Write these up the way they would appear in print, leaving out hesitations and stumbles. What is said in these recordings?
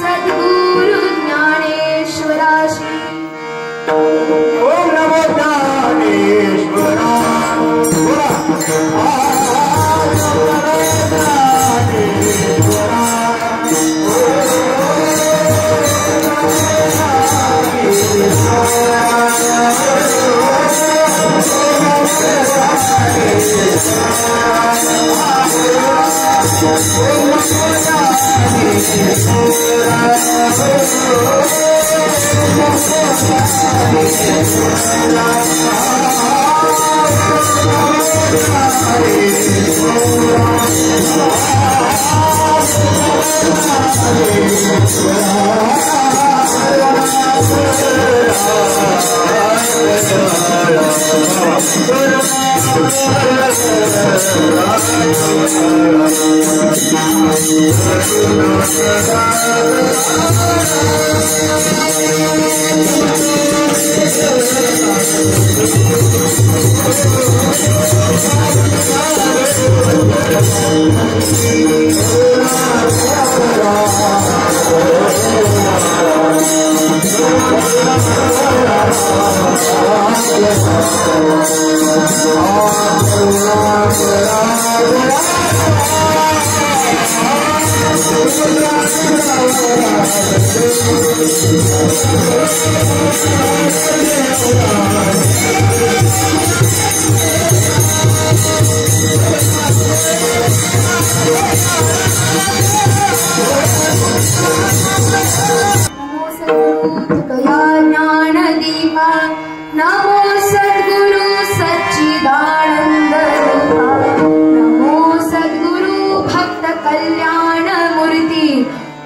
सद्गुरु ज्ञानेश्वराशी। ओम नमो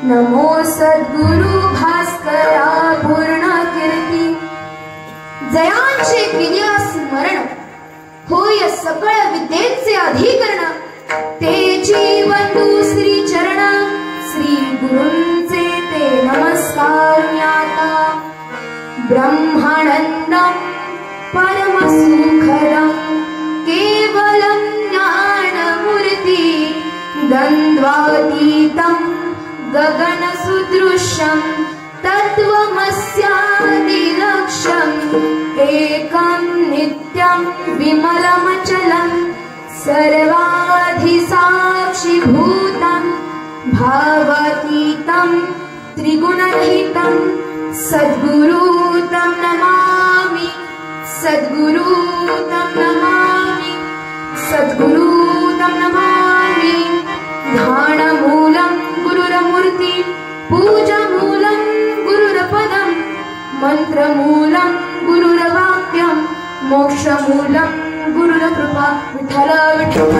नमो सद्गुरु भास्करा पूर्ण कीर्ती। जयांचे किल्या स्मरण होय सकळ विद्येचे अधिकरण। तेची वंदू श्री चरण श्री गुरूंचे ते नमस्कार ज्ञाता। ब्रह्मानंदम परम सुखदम केवलम ज्ञानमूर्ति द्वंद्वातीतम गगन सुदृश्यम तत्त्वमस्यादिलक्ष्यम एकं नित्यं विमलमचलं सर्वाधिसाक्षिभूतं भावातीतं त्रिगुणरहितं सद्गुरु तं नमामि। सद्गुरु तं नमामि। सद्गुरु तं नमामि। ध्यानमूलं गुरुरमूर्ति पूजामूलं गुरुरपदं मंत्रमूलं गुरुरवाक्यं मोक्षमूलं गुरुरकृपा। विठ्ठल विठ्ठल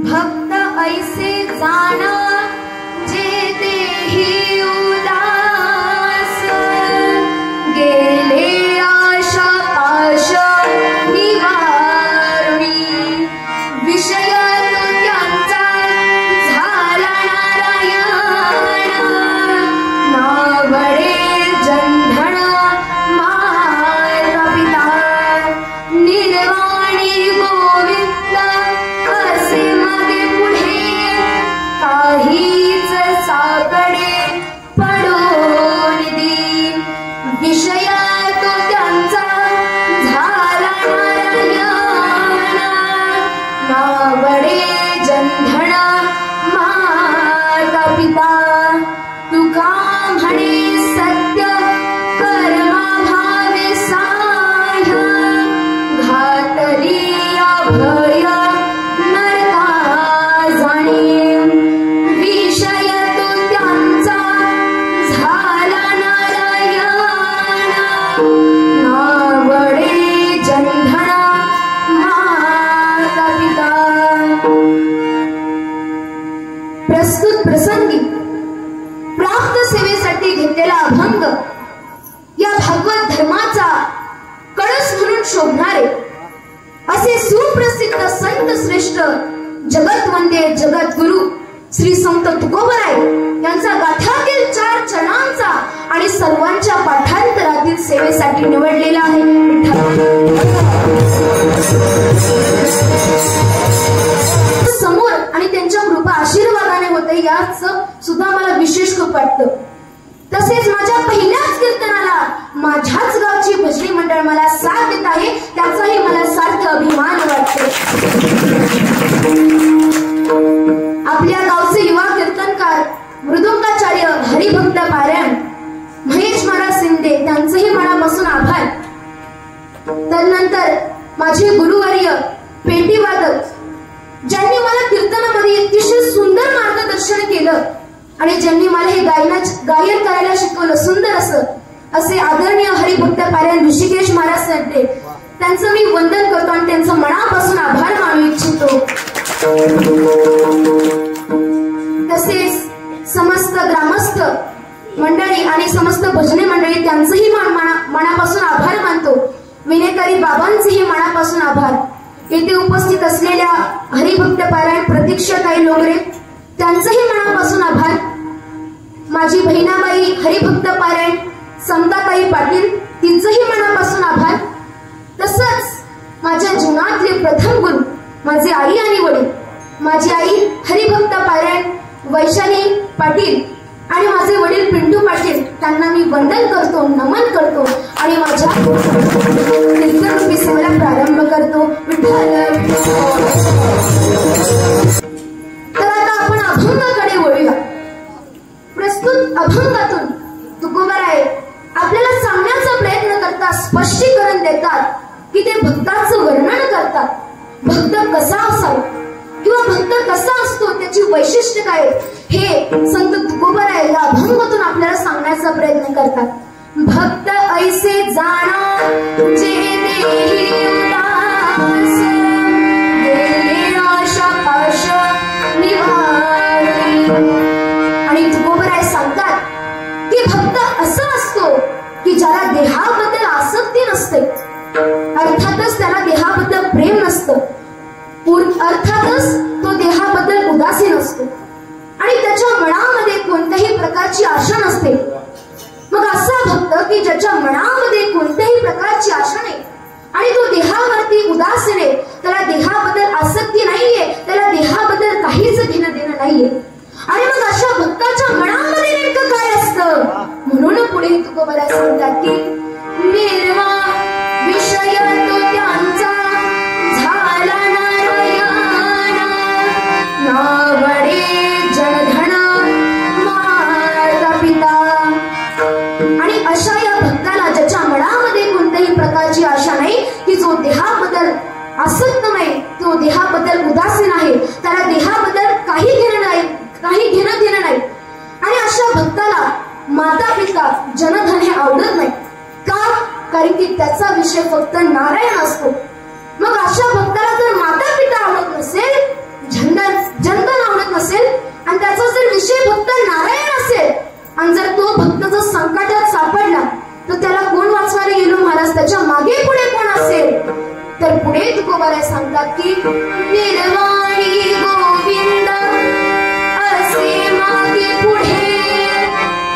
भक्त ऐसे जाना जे देही उदास गेले आशा पाश निवारणी विषय त्यांचा झाला नारायण नावडे जंधण माता पिता निर्वाणी गोविंद असे मागे पुढे काहीच साकडे पडून दे विषय तो त्यांचा झाला नारायण नावडे जंधण माता पिता तुका म्हणे सत्य कर्मा भावे साह्य घातली अभय नरका जाणे विषय तो त्यांचा झाला नारायण नावडे जंधण माता पिता। प्रस्तुत प्रसंगी प्राप्त सेवेसाठी घेतलेला अभंग या भागवत धर्माचा कळस म्हणून शोभणारे असे सुप्रसिद्ध संत श्रेष्ठ जगतवंदे जगद्गुरु श्री संत तुकोबराय यांचा गाथ्यातील 4 चरणांचा आणि सर्वांच्या पाठांतरातील सेवेसाठी निवडलेला आहे समोर आणि त्यांच्या कृपा आशीर्वादाने होते याच सुद्धा मला विशेष खूप वाटतं. तसेच माझ्या पहिल्याच कीर्तनाला माझ्याच गावची भजनी मंडळ मला साथ देत आहे त्याचाही मला सार्थ अभिमान वाटतो. आपल्या गावचे युवा कीर्तनकार मृदुंगाचार्य हरिभक्त पारायण महेश महाराज शिंदे त्यांचेही मनापासून आभार. तदनंतर माझे गुरुवर्य पेटीवादक ज्यांनी मला कीर्तनामध्ये अतिशय सुंदर मार्गदर्शन केलं आणि ज्यांनी मला हे गायन करायला शिकवलं सुंदर असे आदरणीय हरिभक्त पारायण ऋषिकेश महाराज शिंदे त्यांचं मी वंदन करतो आणि त्यांचं मनापासून आभार मानू इच्छितो. तसेच समस्त ग्रामस्थ मंडळी आणि समस्त भजनी मंडळी त्यांचंही मनापासून आभार मानतो. विनेकरी बाबांचेही मनापासून आभार. येथे उपस्थित असलेल्या हरिभक्त पारायण प्रतीक्षाताई लोगरे त्यांचंही मनापासून आभार. माझी बहिणाबाई हरिभक्त पारायण समताताई पाटील तिचंही मनापासून आभार. तसंच माझ्या जीवनातले प्रथम गुरु माझे आई आणि वडील माझी आई हरिभक्त पारायण वैशाली पाटील आणि माझे वडील पिंटू पाटील त्यांना मी वंदन करतो नमन करतो आणि माझ्या कीर्तनरूपी सेवेला प्रारंभ करतो. तर आता आपण अभंगाकडे वळूया. प्रस्तुत अभंगातून तुकोबराय आपल्याला सांगण्याचा प्रयत्न करतात स्पष्टीकरण देतात की ते भक्ताचं वर्णन करतात. भक्त कसा असावा किंवा भक्त कसा असतो त्याची वैशिष्ट्य काय हे संत तुकोबराय या अभंगातून आपल्याला सांगण्याचा प्रयत्न करतात. भक्त ऐसे जाणा जे देही उदास गेले आशा पाश निवारी. आणि तुकोबराय सांगतात की भक्त असा असतो की ज्याला देहाबद्दल आसक्ती नसते. अर्थातच त्याला देहाबद्दल प्रेम नसतं. अर्थातच तो देहाबद्दल उदासीन असतो आणि त्याच्या मनामध्ये कोणत्याही प्रकारची आशा नसते. मग असा भक्त की ज्याच्या मनामध्ये कोणत्याही प्रकारची आशा नाही आणि तो देहावरती उदासीन आहे त्याला देहाबद्दल आसक्ती नाहीये त्याला देहाबद्दल काहीच घेणं देणं नाहीये. आणि मग अशा भक्ताच्या मनामध्ये नेमकं काय असतं म्हणून पुढे तुकोबराय सांगतात की निर्वा विषय तो त्यांचा झाला नावडे जनधन माता पिता. आणि अशा या भक्ताला ज्याच्या मनामध्ये कोणत्याही प्रकारची आशा नाही की जो देहाबद्दल आसक्त नाही तो देहाबद्दल उदासीन आहे त्याला देहाबद्दल काही घेणं देणं नाही. आणि अशा भक्ताला माता पिता जनधन हे आवडत नाही. का? कारण की त्याचा विषय फक्त नारायण असतो. मग अशा भक्ताला जर माता पिता आवडत नसेल जनधन आवडत नसेल आणि त्याचा जर विषय फक्त नारायण असेल आणि जर तो भक्त जर संकटात सापडला तर त्याला कोण वाचवायला गेलो महाराज त्याच्या मागे पुढे कोण असेल. तर पुढे तुकोबराय सांगतात की निर्वाणी गोविंद असे मागे पुढे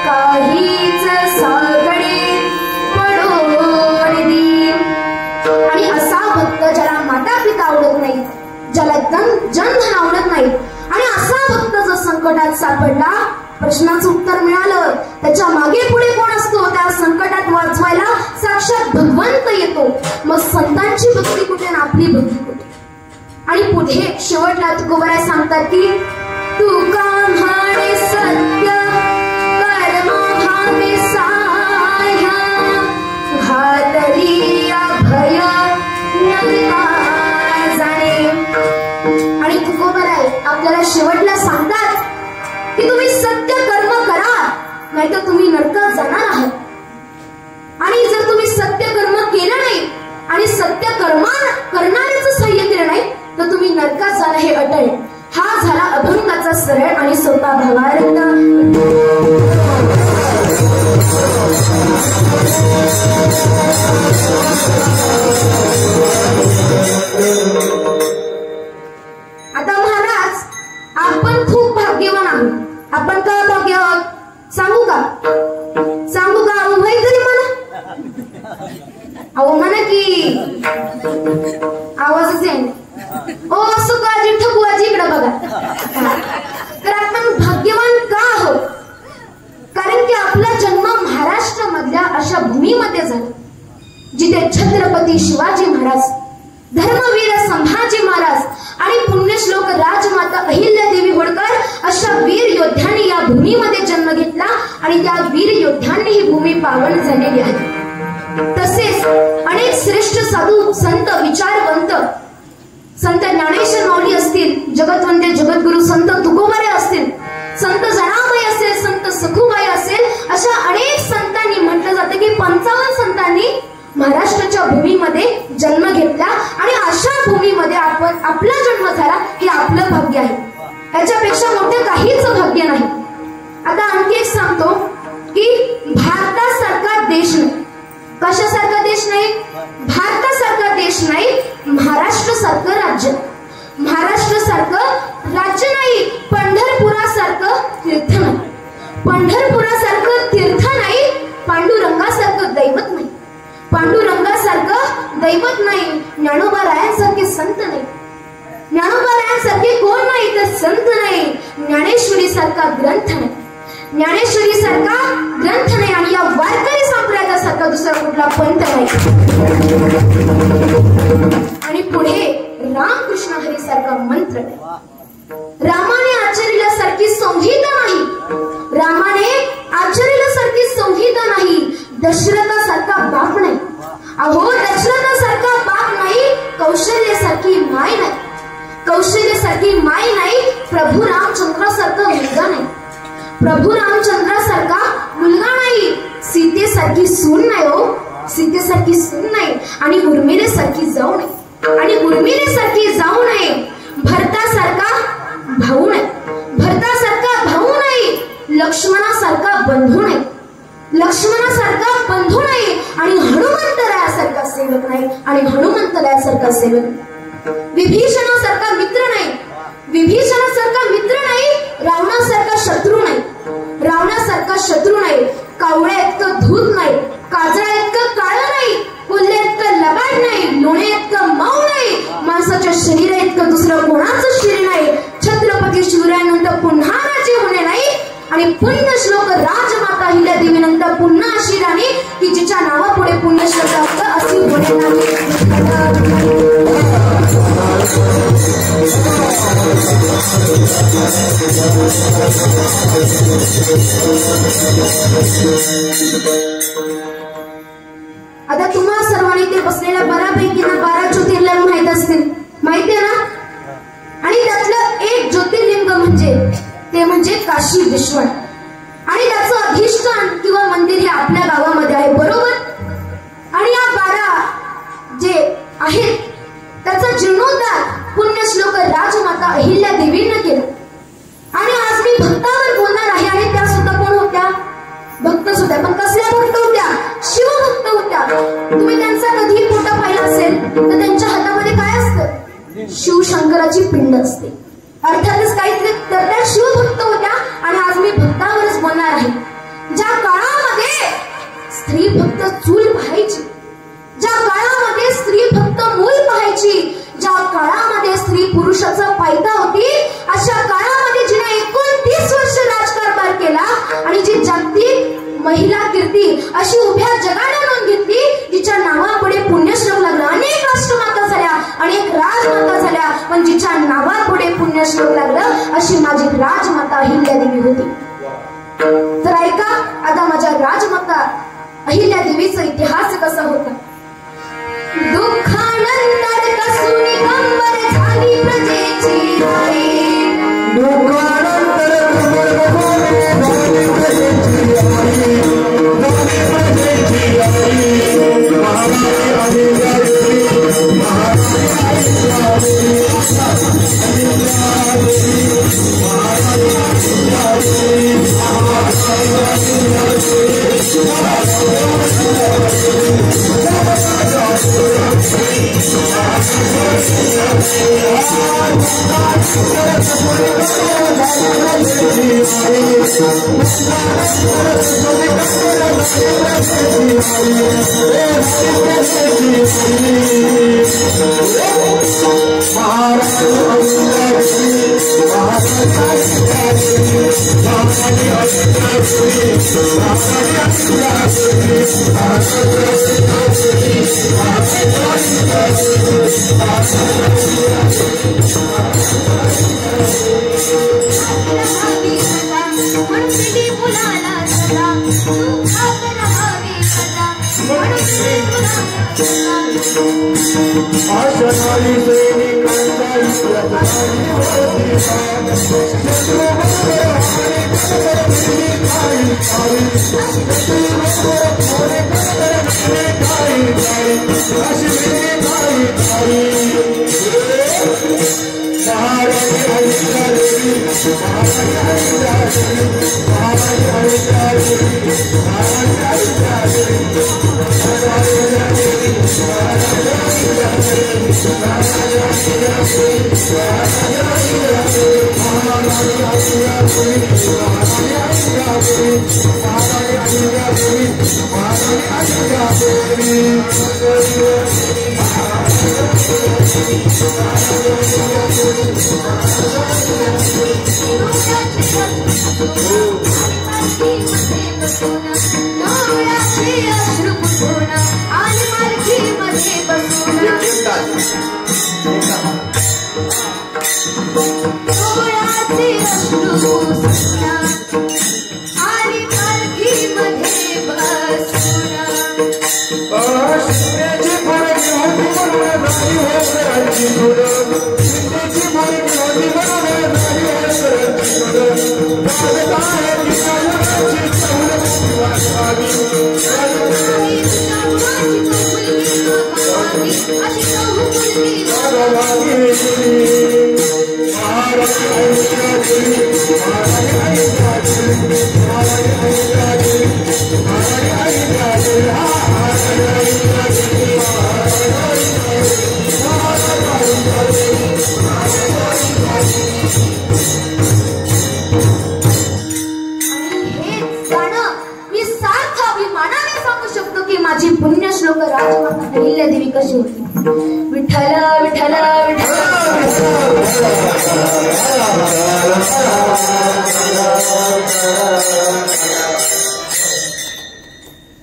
काहीच सागडे पडोन देईन. आणि असा भक्त ज्याला माता पिता आवडत नाही ज्याला जनधन आवडत नाही आणि असा भक्त जर संकटात सापडला प्रश्नाचं उत्तर मिळालं त्याच्या मागे पुढे कोण असतो त्या संकटात वाचवायला साक्षात भगवंत येतो. मग संतांची भक्ती कुठे आणि आपली भक्ती कुठे. आणि पुढे शेवटला तुकोबराय सांगतात की तुका म्हणे सत्य कर्म भावे साह्या घातली अभय नरका जाणे. आणि तुकोबराय आपल्याला शेवटला सांगतात की तुम्ही सत्य कर्म करा नाहीतर तुम्ही नरकात जाणार आहात. आणि जर तुम्ही सत्य कर्म केलं नाही आणि सत्य करणाऱ्याचं सहाय्य केलं नाही तर तुम्ही नरकात जाणं हे अटळ. हा झाला अभंगाचा सरळ आणि सोपा भावार्थ. आता महाराज आपण खूप भाग्यवान आपण का भाग्य आहोत सांगू का अहो माहित तरी म्हणा अहो म्हणा की आवाजच आहे ओ सुकाजी ठगुआजी इकडे बघा तर आपण भाग्यवान का आहोत कारण की आपला जन्म महाराष्ट्रामधल्या अशा भूमीमध्ये झाला जिथे छत्रपती शिवाजी महाराज धर्मवीर संभाजी महाराज आणि पुण्यश्लोक राजमाता अहिल्यादेवी होळकर अशा वीर योद्ध्यांनी या भूमीमध्ये जन्म घेतला आणि त्या वीर योद्ध्यांनी ही भूमी पावन झालेली आहे तसेच अनेक श्रेष्ठ साधू संत विचारवंत संत ज्ञानेश्वर माऊली असतील जगतवंते जगद्गुरु संत तुकोबारे असतील संत जनाबाई असेल संत सखुबाई असेल अशा अनेक संतांनी म्हटलं जातं की 55 संतांनी महाराष्ट्राच्या भूमीमध्ये जन्म घेतला आणि अशा भूमीमध्ये आपण आपला जन्म झाला हे आपलं भाग्य आहे याच्यापेक्षा मोठं काहीच भाग्य नाही आता आणखी एक सांगतो की भारतासारखा देश नाही कशासारखा देश नाही भारतासारखा देश नाही महाराष्ट्रासारखं राज्य महाराष्ट्रासारखं राज्य नाही पंढरपुरासारखं तीर्थ नाही पंढरपुरासारखं तीर्थ नाही पांडुरंगासारखं दैवत नाही पांडुरंगासारखं दैवत नाही ज्ञानोबा रायांसारखे संत नाही ज्ञानोबा रायांसारखे कोण नाही तर संत नाही ज्ञानेश्वरी सारखा ग्रंथ नाही ज्ञानेश्वरी सारखा ग्रंथ नाही आणि या वारकरी संप्रदायासारखा दुसरा कुठला पंथ नाही आणि पुढे रामकृष्ण हरी सारखा मंत्र नाही रामाने आचरल्यासारखी संहिता नाही रामाने आचरल्यासारखी संहिता नाही दशरथासारखा बाप नाही अहो दशरथासारखा बाप नाही कौशल्यासारखी माय नाही कौशल्यासारखी माय नाही प्रभू रामचंद्रासारखा मुलगा नाही प्रभू रामचंद्रासारखा मुलगा नाही सीतेसारखी सून नाही हो सीतेसारखी सून नाही आणि उर्मिलेसारखी जाऊ नये आणि उर्मिलेसारखी जाऊ नये भरतासारखा भाऊ नाही भरतासारखा भाऊ नाही लक्ष्मणासारखा बंधू नाही लक्ष्मणासारखा बंधू नाही आणि हनुमंतरायासारखा सेवक नाही आणि हनुमंतरायासारखा सेवक विभीषणासारखा मित्र नाही विभीषणासारखा मित्र नाही रावणासारखा शत्रू नाही रावणासारखा शत्रू नाही कावळ्या इतकं धूत नाही काजळा इतकं काळं नाही कोल्हे इतकं लबाड नाही लोणे इतकं मऊ नाही माणसाच्या शरीरा इतकं दुसरं कोणाचं शरीर नाही छत्रपती शिवरायांनंतर पुन्हा राजे होणे नाही आणि पुण्यश्लोक राजमाता अहिल्यादेवीनंतर पुन्हा अशी राणी की जिच्या नावापुढे पुण्यश्लोक असतं अशी होणे नाही आता तुम्हा सर्वांनी ते बसलेल्या बऱ्यापैकी 12 ज्योतिर्लिंग माहित असतील माहितीये ना आणि त्यातलं एक ज्योतिर्लिंग म्हणजे काशी विश्वनाथ आणि त्याचं अधिष्ठान किंवा मंदिर हे आपल्या गावामध्ये आहे बरोबर आणि या 12 जे आहेत त्याचा जीर्णोद्धार पुण्यश्लोक राजमाता अहिल्यादेवीने केला आणि आज मी भक्तावर बोलणार आहे आणि त्या सुद्धा कोण होत्या भक्तच होत्या पण कसल्या भक्त होत्या शिवभक्त होत्या तुम्ही त्यांचा कधी फोटो पाहिला असेल तर त्यांच्या हातामध्ये काय असतं शिवशंकराची पिंड असते अर्थातच काहीतरी तर त्या शिवभक्त होत्या आणि आज मी भक्तावरच बोलणार आहे ज्या काळामध्ये स्त्री फक्त चूल पाहायची ज्या काळामध्ये स्त्री फक्त मूल पाहायची ज्या काळामध्ये स्त्री पुरुषाचा पायदा होती अशा काळामध्ये जिने 29 वर्ष राजकारभार केला आणि जी जागतिक महिला कीर्ती अशी उभ्या जगाने नोंद घेतली जिच्या नावापुढे पुण्यश्लोक लागला अनेक राष्ट्रमाता झाल्या अनेक राजमाता झाल्या पण जिच्या नावापुढे पुण्यश्लोक लागलं अशी माझी राजमाता अहिल्यादेवी होती तर ऐका आता माझ्या राजमाता अहिल्यादेवीचा इतिहास कसा होता दुःखानंतर कसुनी कंबर झाली प्रजेची आई दुःखानंतर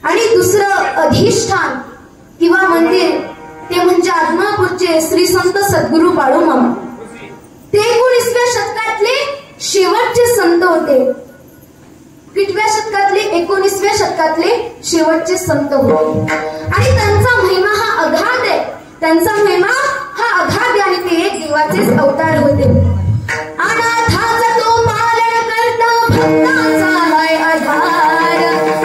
आणि दुसरं अधिष्ठान किंवा मंदिर ते म्हणजे आदमापूरचे श्री संत सद्गुरू बाळूमामा. ते 19व्या शतकातले शेवटचे संत होते. कितव्या शतकातले? 19व्या शतकातले शेवटचे संत होते. आणि त्यांचा महिमा हा अगाध आहे. त्यांचा महिमा हा अगाध आहे आणि ते एक देवाचेच अवतार होते. अनाथाचा तो पालन करता भक्ताचा हाय आधार.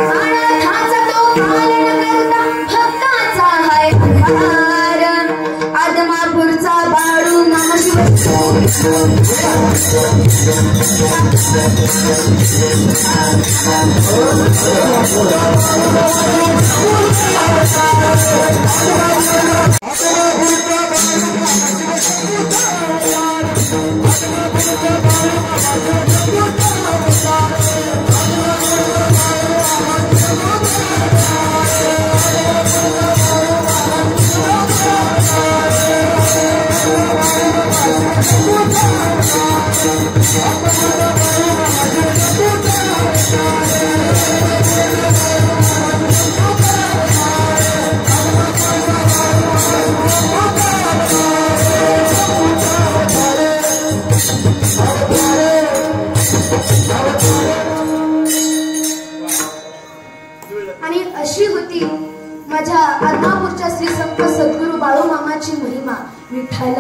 अनाथाचा तो पालन करता भक्ताचा हाय आधार. आदमापूरचा बाळूमामा आणि अशी होती माझ्या आदमापूरच्या श्री संत सद्गुरू बाळूमामाची महिमा. विठ्ठल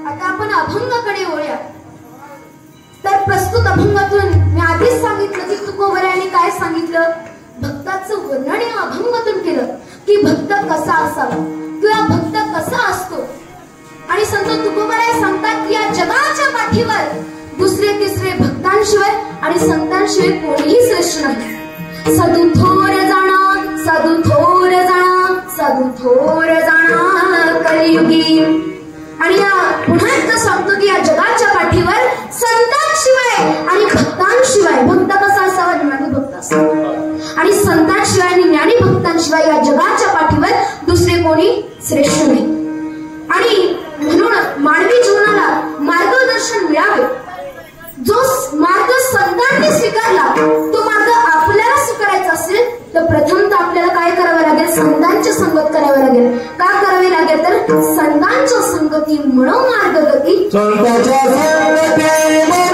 आता आपण अभंगाकडे वळूया. तर प्रस्तुत अभंगातून मी आधीच सांगितलं की तुकोबरायांनी काय सांगितलं, भक्ताचं वर्णन या अभंगातून केलं की भक्त कसा असावा किंवा भक्त कसा असतो. आणि संत तुकोबराय सांगतात की या जगाच्या पाठीवर दुसरे तिसरे भक्तांना भक्तांशिवाय आणि संतांशिवाय कोणीही श्रेष्ठ नाही. साधू थोर जाणा, साधू थोर जाणा, साधू थोर जाणा कलियुगी. आणि या पुन्हा एकदा सांगतो की या जगाच्या पाठीवर संतांशिवाय आणि भक्तांशिवाय, भक्त कसा असावा, ज्ञानी भक्त असावा, आणि संतांशिवाय आणि ज्ञानी भक्तांशिवाय या जगाच्या पाठीवर दुसरे कोणी श्रेष्ठ नाही. आणि म्हणून मानवी जीवनाला मार्गदर्शन मिळावे, जो मार्ग संतांनी स्वीकारला तो मार्ग आपल्याला स्वीकारायचा असेल तर प्रथमतः आपल्याला काय करावं लागेल, संतांची संगत करावी लागेल. का करावी लागेल तर संतांच्या संगती म्हणून मार्गगती, संतांच्या संगती म्हणून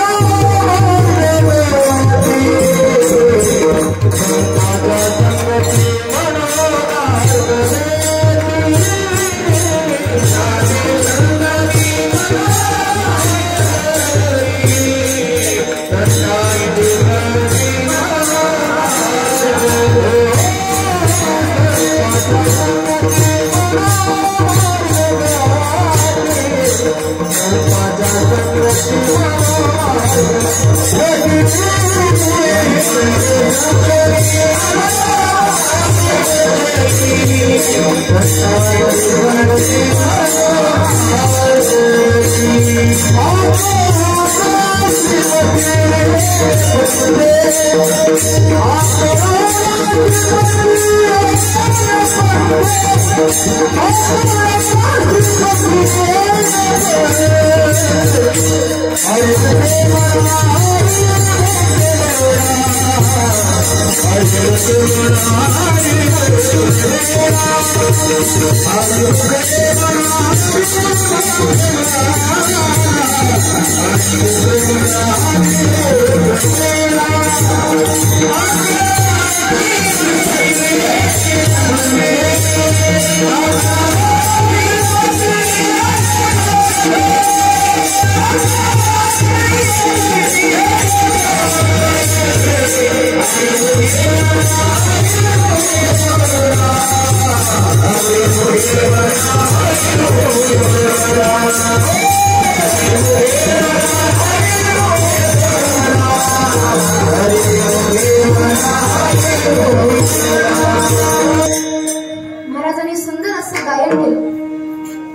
महाराजांनी सुंदर असं गायन केलं.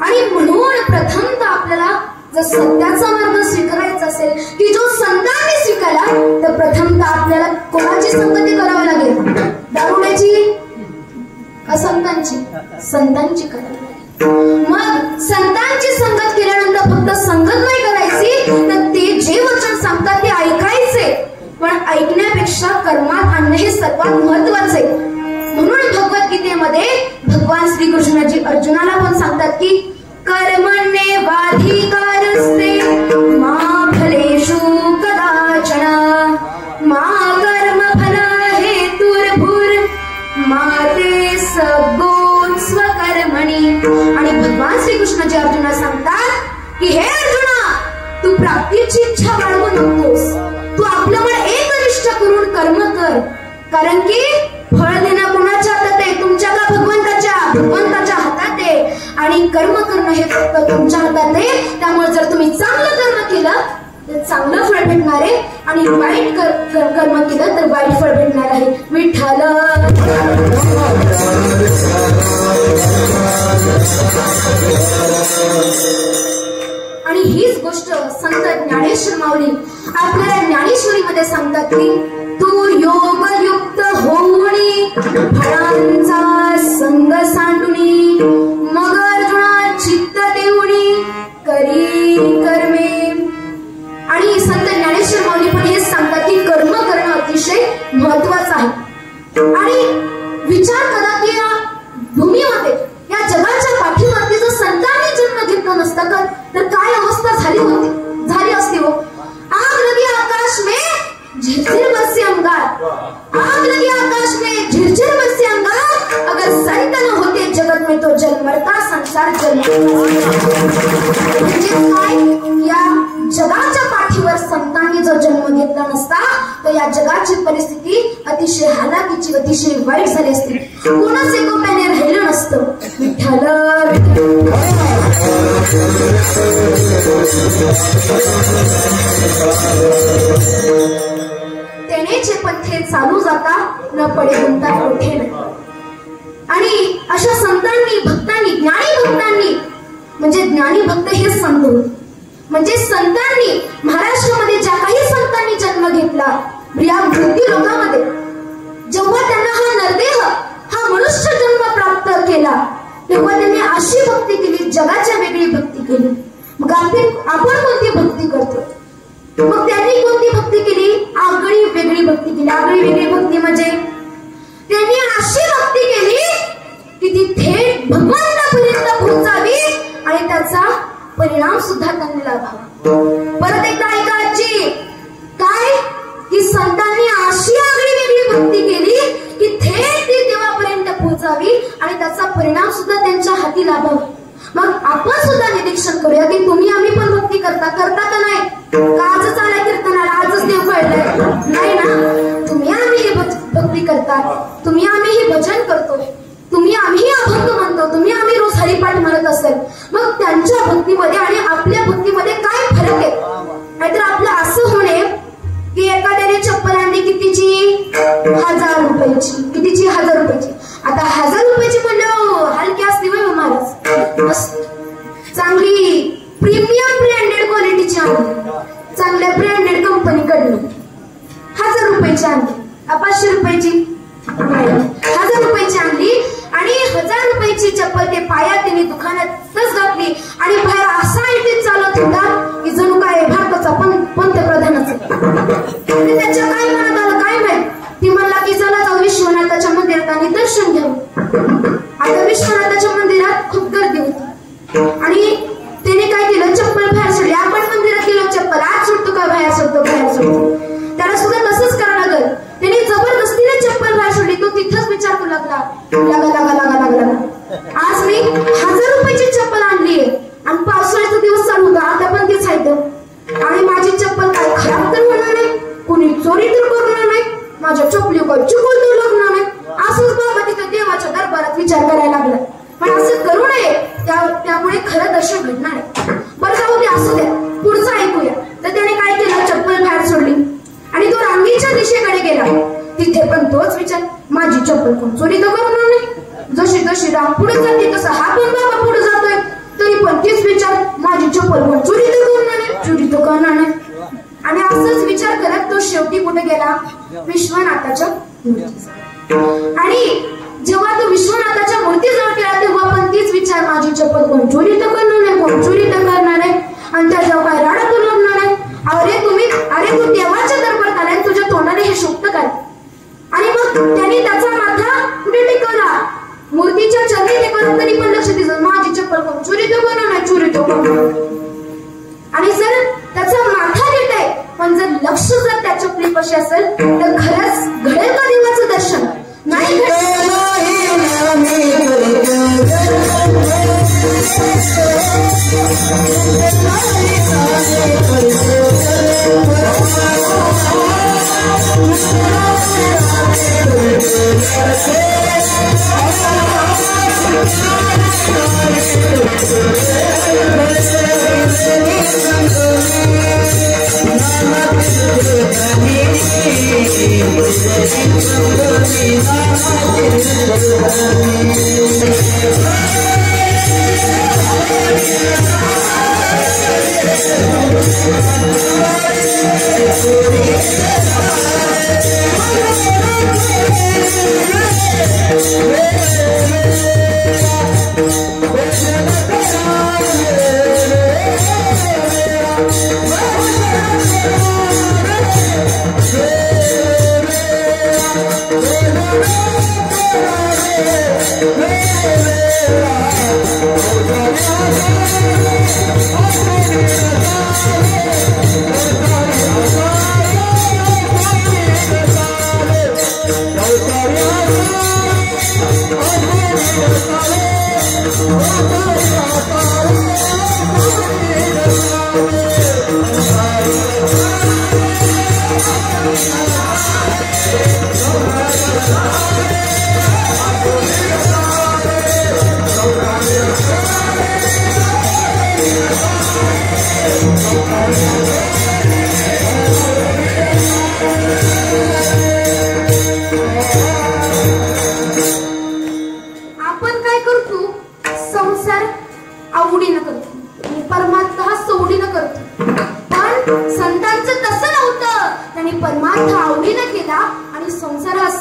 आणि म्हणून प्रथमतः आपल्याला जर सत्याचा मार्ग स्वीकारायचा असेल की जो संतांनी स्वीकारला तर प्रथमतः आपल्याला कोणाची संगती करावी लागेल, दारुड्याची का संतांची, संतांची करावी लागेल. मग संतांची संगत केल्यानंतर फक्त संगत नाही करायची तर ते जे वचन सांगतात ते ऐकायचे, पण ऐकण्यापेक्षा कर्मात आणणे हे सर्वात महत्वाचे. म्हणून भगवद्गीतेमध्ये भगवान श्रीकृष्णाजी अर्जुनाला पण सांगतात की कर्मण्ये वाधिकारस्ते मा फलेषु कदाचन मा कर्म फल हेतुर्भुर मा ते सद्गुण स्वकर्मणि. आणि भगवान श्रीकृष्णाजी अर्जुनाला सांगतात की हे अर्जुना, तू प्राप्तीची इच्छा बाळगू नकोस, तू आपलं मन एकनिष्ठ करून कर्म कर, कारण की फळ देणं कोणाच्या हातात आहे, तुमच्या का भगवंताच्या हातात आहे. आणि कर्म करणं हे फक्त तुमच्या हातात आहे. त्यामुळे जर तुम्ही चांगलं कर्म केलं तर चांगलं फळ भेटणार आहे आणि वाईट कर्म केलं तर वाईट फळ भेटणार आहे. विठ्ठल. आणि हीच गोष्ट संत ज्ञानेश्वर माऊली आपल्याला ज्ञानेश्वरीमध्ये सांगतात की तू योगयुक्त होऊनी फळांचा संग सांडुनी मग अर्जुना चित्त देऊनी करी कर्मे. आणि संत ज्ञानेश्वर माऊली पण हेच सांगतात की कर्म करणं अतिशय महत्वाचं आहे. आणि विचार करा की या भूमीमध्ये, या जगाच्या पाठीवरती जर संतांनी जन्म घेतला नसता तर काय अवस्था झाली असती हो. आग लगी आकाश में झिरझिर बरसे अंगार, आग लगी आकाश में झिरझिर बरसे अंगार, अगर संत न होते जगत में तो जल मरता संसार जल. म्हणजे काय, या जगाच्या पाठीवर संतांनी जर जन्म घेतला नसता तर या जगाची परिस्थिती अतिशय हालाकीची, अतिशय वाईट झाली असती, कोणाच एकोप्याने राहिलं नसतं. विठ्ठल. तेनेचे पंथे चालू जाता न पडे गुंता कोठे नाही. आणि अशा संतांनी भक्तांनी ज्ञानी भक्तांनी म्हणजे ज्ञानी भक्त हे संत होते. म्हणजे संतांनी महाराष्ट्रामध्ये ज्या काही संतांनी जन्म घेतला या मृत्यू लोकांमध्ये जेव्हा त्यांना हा नरदेह हा मनुष्य जन्म प्राप्त केला तेव्हा त्यांनी अशी भक्ती केली, जगाच्या वेगळी भक्ती केली. मग आपण कोणती भक्ती करतो? मग त्यांनी कोणती भक्ती केली? आगळी वेगळी भक्ती केली. आगळी वेगळी भक्ती म्हणजे त्यांनी अशी भक्ती केली की ती थेट भगवंतापर्यंत पोहोचावी आणि त्याचा परिणाम सुद्धा त्यांनी लाभावा. परत एकदा ऐका आजी, काय की संतांनी अशी आगळी वेगळी भक्ती केली की थेट ती देवापर्यंत पोहोचावी आणि त्याचा परिणाम सुद्धा त्यांच्या हाती लाभावा. मग आपण सुद्धा निरीक्षण करूया की तुम्ही आम्ही पण भक्ती करता का नाही? का आजच आलाय कीर्तनाला, आजच देव कळलंय? नाही ना. तुम्ही आम्ही ही भक्ती करता, तुम्ही आम्ही ही भजन करतो, तुम्ही आम्ही अभंग म्हणतो, तुम्ही आम्ही रोज हरिपाठ म्हणत असेल. मग त्यांच्या भक्तीमध्ये आणि आपल्या भक्तीमध्ये काय फरक आहे? नाहीतर आपलं असं होणे की एखाद्याने चप्पल आणली कितीची? 1000 रुपयाची. कितीची? 1000 रुपयाची. आता 1000 रुपयाची म्हणलं हलकी असते वय महाराज. चांगली प्रीमियम ब्रँडेड क्वालिटीची आणली, चांगल्या ब्रँडेड कंपनीकडनं 1000 रुपयाची आणली. 500 रुपयाची 1000 रुपयाची आणली आणि 1000 रुपयाची चप्पल ते पायात त्यांनी दुकानातच घातली आणि बाहेर असा इथे चालत होता की जणू काय भारताचा पंतप्रधानच. त्याच्या काय मनात आलं काय माहित? ती म्हणला की चला जाऊ विश्वनाथाच्या मंदिरात आणि दर्शन घेऊ. आता विश्वनाथाच्या मंदिरात खूप गर्दी होती आणि त्याने काय केलं? चप्पल बाहेर सोडली. आपण मंदिरात गेलो, चप्पल आत सोडतो का बाहेर सोडतो? बाहेर सोडतो. त्याला सुद्धा तसंच करावं लागल. त्याने जबरदस्तीने चप्पल बाहेर सोडली. तो तिथंच विचार करू लागला आज मी 1000 रुपयाची चप्पल आणलीये आणि पावसाळ्याचा दिवस चालू होता, आता पण तेच आहे आणि माझी चप्पल काय खराब तर होणार नाही, कुणी चोरी तर करणार नाही, माझ्या चपली काय चुकून तर लागणार नाही. असंच बाबा तिथं देवाच्या दरबारात विचार करायला लागला. पण असं करू नये, त्यामुळे खरं दर्शन घडणार आहे. बरं जाऊ दे, असू द्या, पुढचं ऐकूया. तर त्याने काय केलं? चप्पल बाहेर सोडली आणि तो रांगेच्या दिशेकडे गेला. तिथे पण तोच विचार, माझी चप्पल कोण चोरी तर करणार नाही. जशी जशी रांग पुढे जाते तसा हा पण बाबा पुढे जातोय, तरी पण तेच विचार, माझी चप्पल कोण चोरी तर करणार नाही, चोरी तर करणार नाही. आणि असंच विचार करत तो शेवटी कुठे गेला? विश्वनाथाच्या मूर्तीजवळ. आणि जेव्हा तो विश्वनाथाच्या मूर्तीजवळ गेला तेव्हा पण तीच विचार, माझी चप्पल कोण चोरी तर करणार नाही, कोण चोरी तर करणार नाही. आणि त्याच्यावर काय राडा तर लागणार नाही. अरे तू देवाच्या दरबारात आलाय, तुझ्या तोंडाने हे शोभतं काय? आणि मग त्याने त्याचा माथा कुठे टेकवला? मूर्तीच्या चरणी टेकवला. तरी पण लक्ष दिलं, माझी चप्पल कोण चोरी तर करणार नाही, चोरी तर करणार. आणि जर त्याचा माथा देत आहे पण जर लक्ष जर त्या चपलीपाशी असेल तर खरंच घडेल का देवाचं दर्शन? नाही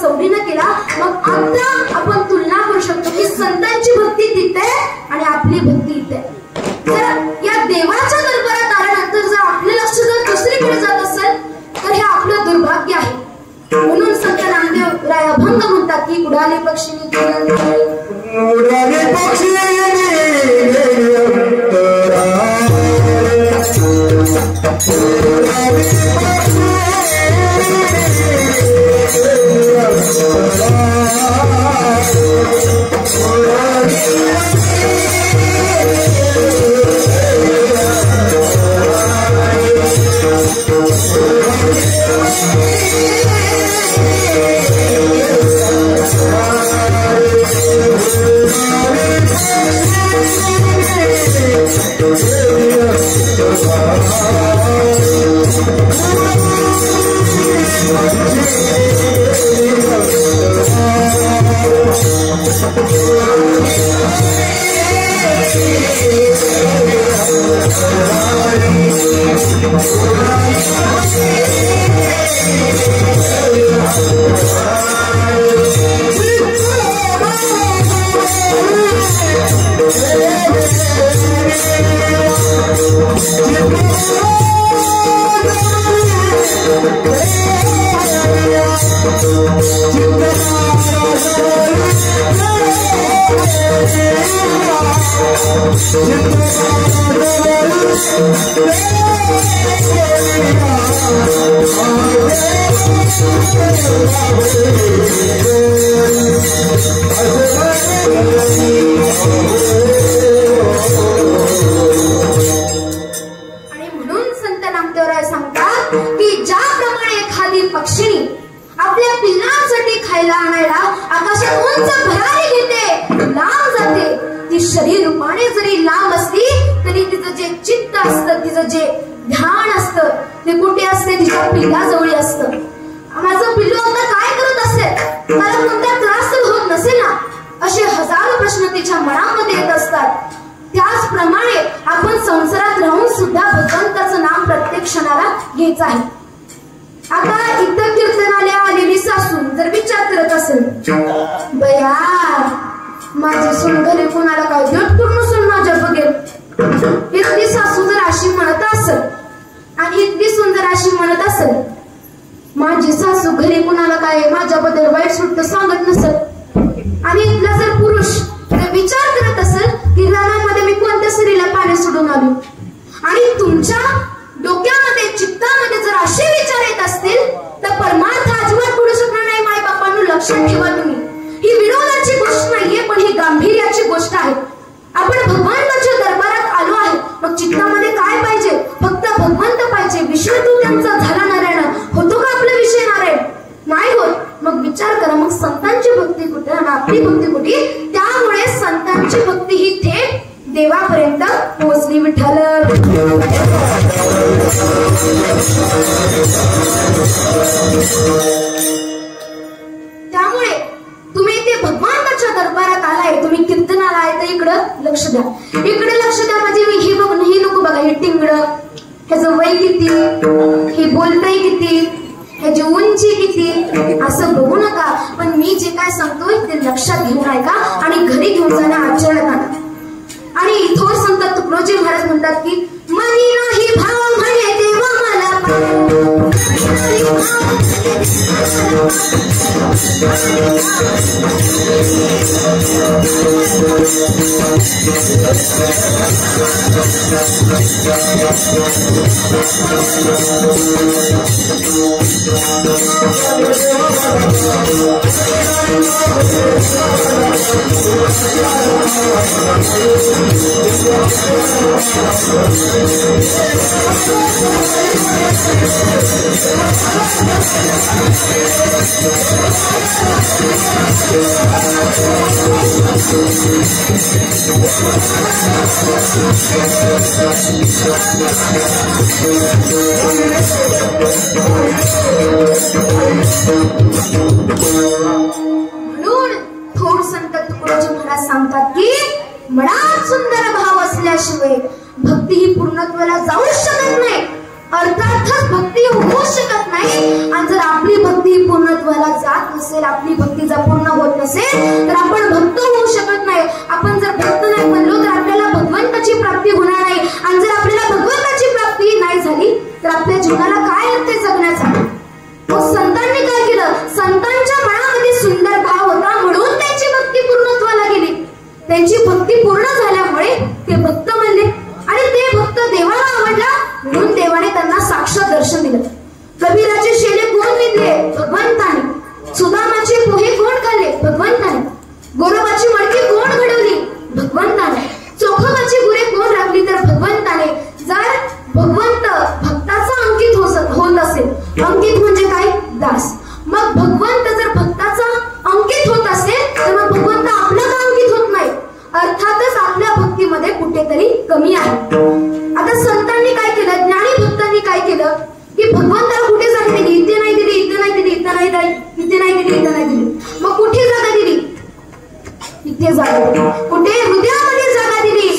सवडीनं केला, मग आता आपण तुलना करू शकतो की संतांची भक्ती तिथे आणि आपली भक्ती इथे. जर या देवाच्या दरबारात आल्यानंतर जर आपलं लक्ष जर दुसरीकडे जात असेल तर हे आपलं दुर्भाग्य आहे. म्हणून संत नामदेव राय अभंग म्हणतात की उडाले पक्षीने उडाले म्हणून थोर संत तुकडोजी महाराज सांगतात की मनात सुंदर भाव असल्याशिवाय भक्ती ही पूर्णत्वाला जाऊ शकत नाही. अर्थातच भक्ती होऊ शकत नाही. आणि जर आपली भक्ती पूर्णत्वाला जात नसेल, आपली भक्ती जर पूर्ण होत नसेल तर आपण भक्त होऊ शकत नाही. आपण जर भक्त नाही बनलो तर आपल्याला भगवंताची प्राप्ती होणार नाही. आणि जर आपल्याला भगवंताची प्राप्ती नाही झाली तर आपल्या जीवनाला काय अर्थ आहे जगण्याचा? संतांनी काय केलं? संतांच्या मनामध्ये सुंदर भाव होता म्हणून त्यांची भक्ती पूर्णत्वाला गेली. त्यांची भक्ती पूर्ण झाल्यामुळे ते भक्त बनले आणि ते भक्त देवाला आवडला म्हणून देवाने त्यांना साक्षात दर्शन दिलं. कबीराचे शेले कोण विणले? भगवंताने. सुदामाचे पोहे कोण खाल्ले? भगवंताने. गोरोबाची मडकी कोण घडवली? भगवंताने. चोखोबाची गुरे कोण राखली? तर भगवंताने. जर भगवंत भक्ताचा अंकित होत असेल, अंकित म्हणजे काय? दास. मग भगवंत जर भक्ताचा अंकित होत असेल तर मग भगवंत आपलं का अंकित होत नाही? अर्थातच आपल्या भक्तीमध्ये कुठेतरी कमी आहे. आता संतांनी काय केलं? ज्ञानी भक्तांनी काय केलं की भगवंताला कुठे जागा दिली? इथे नाही दिली, इथे नाही दिली, इथे नाही दिली, इथे नाही दिली, इथे नाही दिली. मग कुठे जागा दिली? इथे जागा दिली. कुठे? हृदयामध्ये जागा दिली.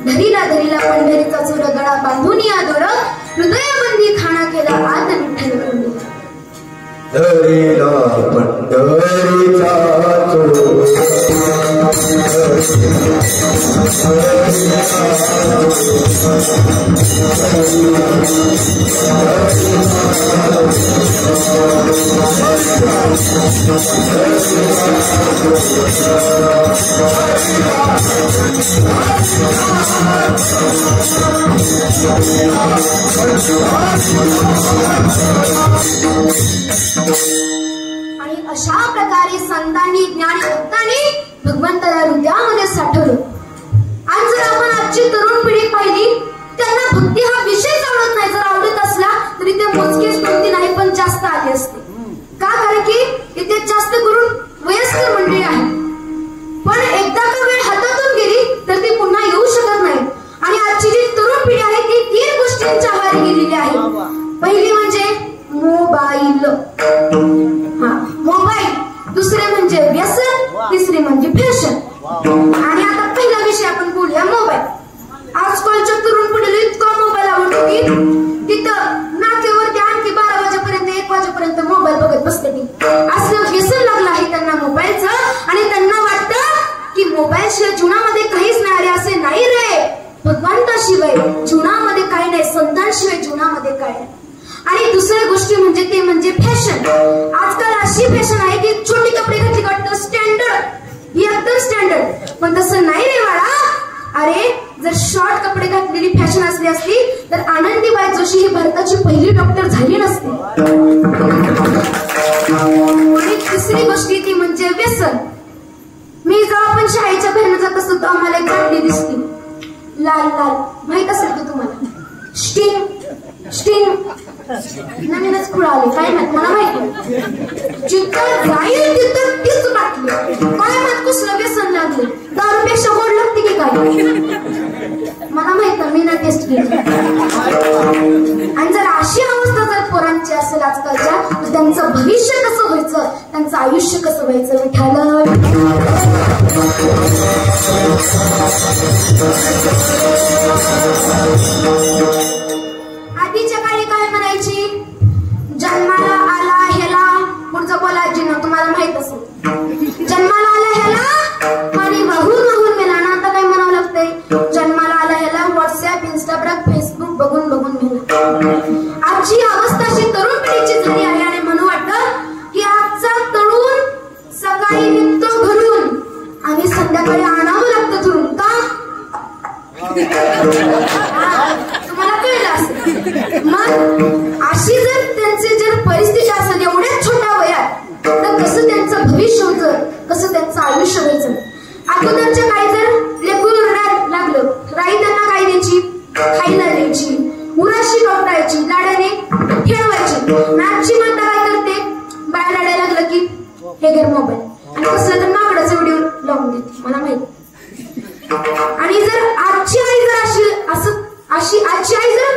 धरीला धरीला पंढरीचा चोर गळा बांधून या दोर हृदयबंदी खाना केला आत विठ्ठल कोंडी. धरीला पंढरीचा आणि अशा प्रकारे संतांनी ज्ञानी भक्तांनी भगवंताला हृदयामध्ये साठवलं. आज जर आपण आजची तरुण पिढी पाहिली त्यांना भक्ती हा विषयच आवडत नाही. जर आवडत असला तरी ते मोजकेच भक्ती नाही पण जास्त आली असते. का? कारण की इथे जास्त करून वयस्कर प्रकारे गेलेली आहे. पहिली म्हणजे मोबाईल, मोबाईल. दुसरे म्हणजे व्यसन, तिसरे म्हणजे फॅशन. आणि आता पहिला विषय आपण बोलूया मोबाईल. आजकालच्या तरुण पिढीला इतका मोबाईल आवडतो की तिथं नाक्यावरती आणखी 12 वाजेपर्यंत 1 वाजेपर्यंत मोबाईल बघत बसते. असं व्यसन लागलं आहे त्यांना मोबाईलचं. आणि त्यांना वाटतं की मोबाईल शिवाय जीवनामध्ये काहीच नाही. असे नाही रे, भगवंताशिवाय जीवनामध्ये काही नाही, संतांशिवाय जीवनामध्ये काय नाही. आणि दुसऱ्या गोष्टी म्हणजे ते म्हणजे फॅशन. आजकाल अशी फॅशन आहे की छोटे कपडे घातले वाटतं स्टँडर्ड, एकदम स्टँडर्ड. पण तसं नाही रे बाळा. अरे जर शॉर्ट कपडे घातलेली फॅशन असली असती तर आनंदीबाई जोशी ही भारताची पहिली डॉक्टर झाली नसती. आणि तिसरी गोष्ट ती म्हणजे व्यसन. मी जेव्हा आपण शाळेच्या बाहेर जात असतो तेव्हा आम्हाला एक बाटली दिसते लाल लाल, माहित असेल की तुम्हाला, स्टिंग. नवीनच खुळ आले काय माहित, मला माहिती. जिथं जाईल तिथं तीच बाटली. काय माहित कसलं व्यसन लागले. दारूपेक्षा गोड लागते की काय मला माहित नाही, मी ना टेस्ट केली. आणि जर अशी अवस्था जर पोरांची असेल आजकालच्या तर त्यांचं भविष्य कसं व्हायचं, त्यांचं आयुष्य कसं व्हायचं. आधीच्या काळी काय म्हणायची, जन्माला आला ह्याला, पुढचं बोलायची ना तुम्हाला माहित असेल, जन्माला आला ह्याला आणि वाहून मेला ना. आता काय म्हणावं लागतंय, जन्माला आला ह्याला व्हॉट्सअप, इंस्टाग्राम, फेसबुक बघून मेला. आजची अवस्था अशी तरुण पिढीची झाली आहे. आणि म्हणून वाटतं की आजचा तरुण सकाळी निघतो घरून आणि संध्याकाळी आणावं लागतं घरून. का तुम्हाला कळलं असेल. मग अशी जर त्यांची जर परिस्थिती असेल एवढ्या छोट्या वयात तर कसं त्यांचं भविष्य होतं, कसं त्यांचं आयुष्य व्हायचं. अगोदरच्या काळी जर लेकरू रडायला लागलं, राई त्यांना काय द्यायची, खायला द्यायची, मुराशी कवटायची, लाडाने खेळवायची. आजची माता काय करते, बाळ रडायला लागलं की हे घर मोबाईल, आणि कसलं तर माकडाचा व्हिडिओ लावून देते, मला माहिती. आणि जर आजची आई जर आजची आई जर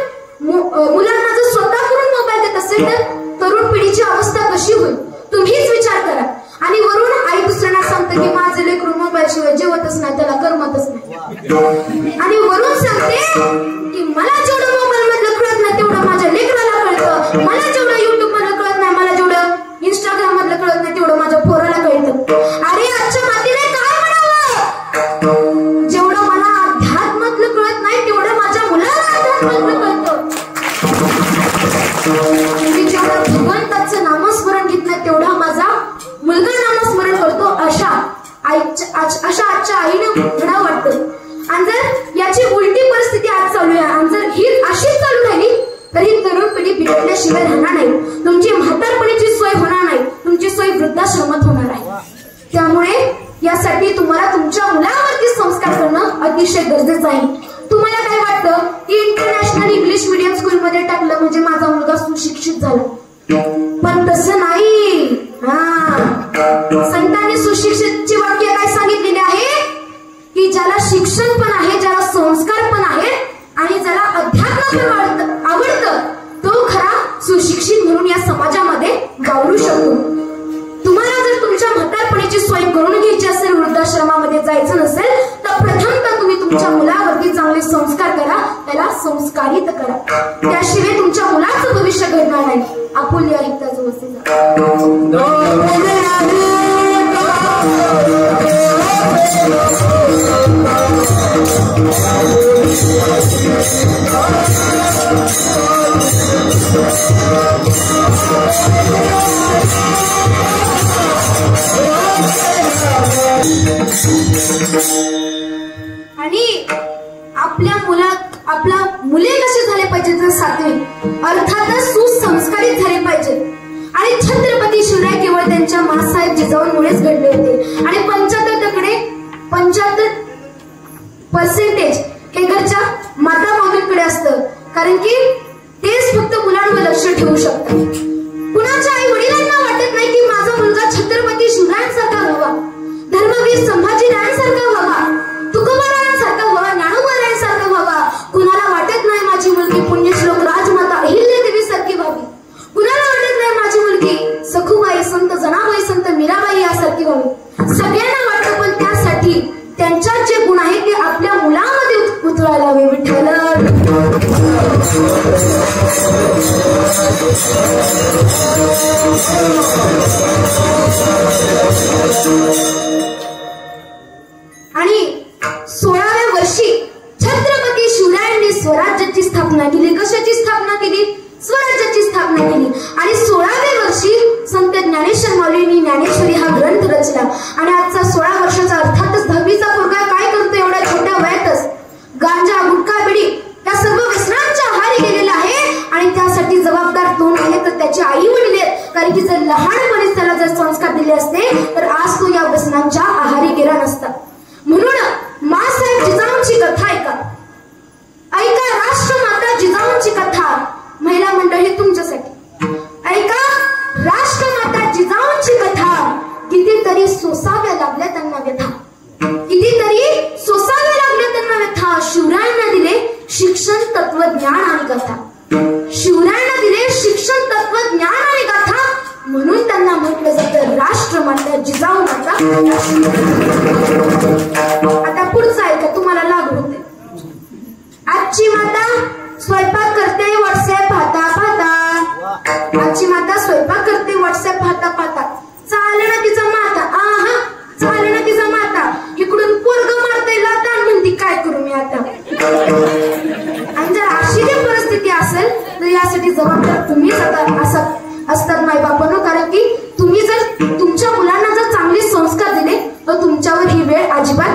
मुलांना जर स्वतः करून मोबाईल देत असेल तर तरुण पिढीची अवस्था कशी होईल तुम्हीच विचार करा. आणि वरून आई दुसऱ्यांना सांगते की माझे लेकरू मोबाईल शिवाय जेवतच नाही, त्याला करमतच नाही. आणि वरून सांगते की मला जेवढं मोबाईल मधलं कळत नाही तेवढं माझ्या लेकराला कळतं, मला जेवढं युट्यूब मधलं कळत नाही, मला जेवढं इंस्टाग्राम मधलं कळत नाही तेवढं माझ्या पोराला कळतं. अरे आजच्या मातीने काय म्हणावं, जेवढं मला अध्यात्मातलं कळत नाही तेवढं माझ्या मुलाला अध्यात्मातलं कळतं. जेवढं भगवंताचं नामस्मरण घेत नाही तेवढा माझा मुलगा नामस्मरण करतो. अशा आजच्या आईने घडा वाटतं. आणि जर याची उलटी परिस्थिती आज चालू आहे आणि जर ही अशीच चालू राहिली तर ही तरुण पिढी बिघडल्याशिवाय राहणार नाही. तुमची म्हातारपणीची सोय होणार नाही, तुमची सोय वृद्धाश्रमात होणार आहे. त्यामुळे यासाठी तुम्हाला तुमच्या मुलावरती संस्कार करणं अतिशय गरजेचं आहे. तुम्हाला काय वाटतं की इंटरनॅशनल इंग्लिश मीडियम स्कूलमध्ये टाकलं म्हणजे माझा मुलगा सुशिक्षित झाला, पण तसं नाही. संतांनी सुशिक्षितची वाक्य काय सांगितलेली आहे की ज्याला शिक्षण पण आहे, ज्याला संस्कार पण आहे आणि ज्याला अध्यात्म पण आवडतं तो खरा सुशिक्षित म्हणून या समाजामध्ये वावरू शकतो. तुम्हाला जर तुमच्या म्हातारपणीची सोय करून घ्यायची असेल, वृद्धाश्रमामध्ये जायचं नसेल तर प्रथमतः तुम्ही तुमच्या मुलावरती चांगले संस्कार करा, त्याला संस्कारित करा. त्याशिवाय तुमच्या मुलाचं भविष्य घडणार नाही. आपुल्या ऐकता जो असेल आणि आपल्या मुले कसे झाले पाहिजे तर सातवे अर्थातच सुसंस्कारित झाले पाहिजे. आणि छत्रपती शिवराय केवळ त्यांच्या मासाहेब जिजाऊंमुळेच घडले होते. आणि 75% हे घरच्या माता माऊलींकडे असतं, कारण की तेच फक्त मुलांवर लक्ष ठेवू शकतात. कुणाच्या आई वडिलांना वाटत नाही की माझा मुलगा छत्रपती शिवरायांसारखा व्हावा, धर्मवीर संभाजीरायांसारखा व्हावा, तुकोबारायांसारखा व्हावा, ज्ञानोबारायांसारखा व्हावा. कुणाला वाटत नाही माझी मुलगी पुण्यश्लोक राज आणि 16व्या वर्षी छत्रपती शिवरायांनी स्वराज्याची स्थापना केली. कशाची स्थापना केली? स्वराज्याची स्थापना केली. आणि 16व्या वर्षी संत ज्ञानेश्वर माऊलींनी ज्ञानेश्वरी हा ग्रंथ रचला. आणि आजचा 16 वर्षाचा अर्थातच 10वीचा पोरगा काय करतो एवढ्या छोट्या वयातच? गांजा, गुटखा, बिडी या सर्व व्यसनांच्या आहारी गेलेला आहे. आणि त्यासाठी जबाबदार कोण आहे तर त्याचे आई वडील आहेत. कारण की जर लहानपणीच त्याला जर संस्कार दिले असते तर आज तो या व्यसनांच्या आहारी गेला नसता. म्हणून माँसाहेब जिजाऊंची कथा ऐका. ऐका राष्ट्रमाता जिजाऊंची कथा. महिला मंडळी तुमच्यासाठी ऐका राष्ट्रमाता जिजाऊंची कथा. कितीतरी सोसाव्या लागल्या त्यांना व्यथा. कितीतरी सोसाव्या लागल्या त्यांना व्यथा. शिवरायांना दिले शिक्षण, तत्वज्ञान आणि गाथा. शिवरायांना दिले शिक्षण, तत्वज्ञान आणि गाथा. म्हणून त्यांना म्हटलं जातं राष्ट्रमाता जिजाऊ माता. आता पुढचं ऐका, तुम्हाला लागू होते. आजची माता स्वयंपाक करते व्हॉट्सअप पाहता पाहता. आजची माता स्वयंपाक करते व्हॉट्सअप पाहता पाहता. चाले ना तिचा माता. आहा चाले ना तिचा माता. इकडून पोरग मारते लाता म्हणती काय करू मी आता. आणि जर अशी जर परिस्थिती असेल तर यासाठी जबाबदार तुम्हीच असतात माय बापांनो. कारण की तुम्ही जर तुमच्या मुलांना जर चांगले संस्कार दिले तर तुमच्यावर ही वेळ अजिबात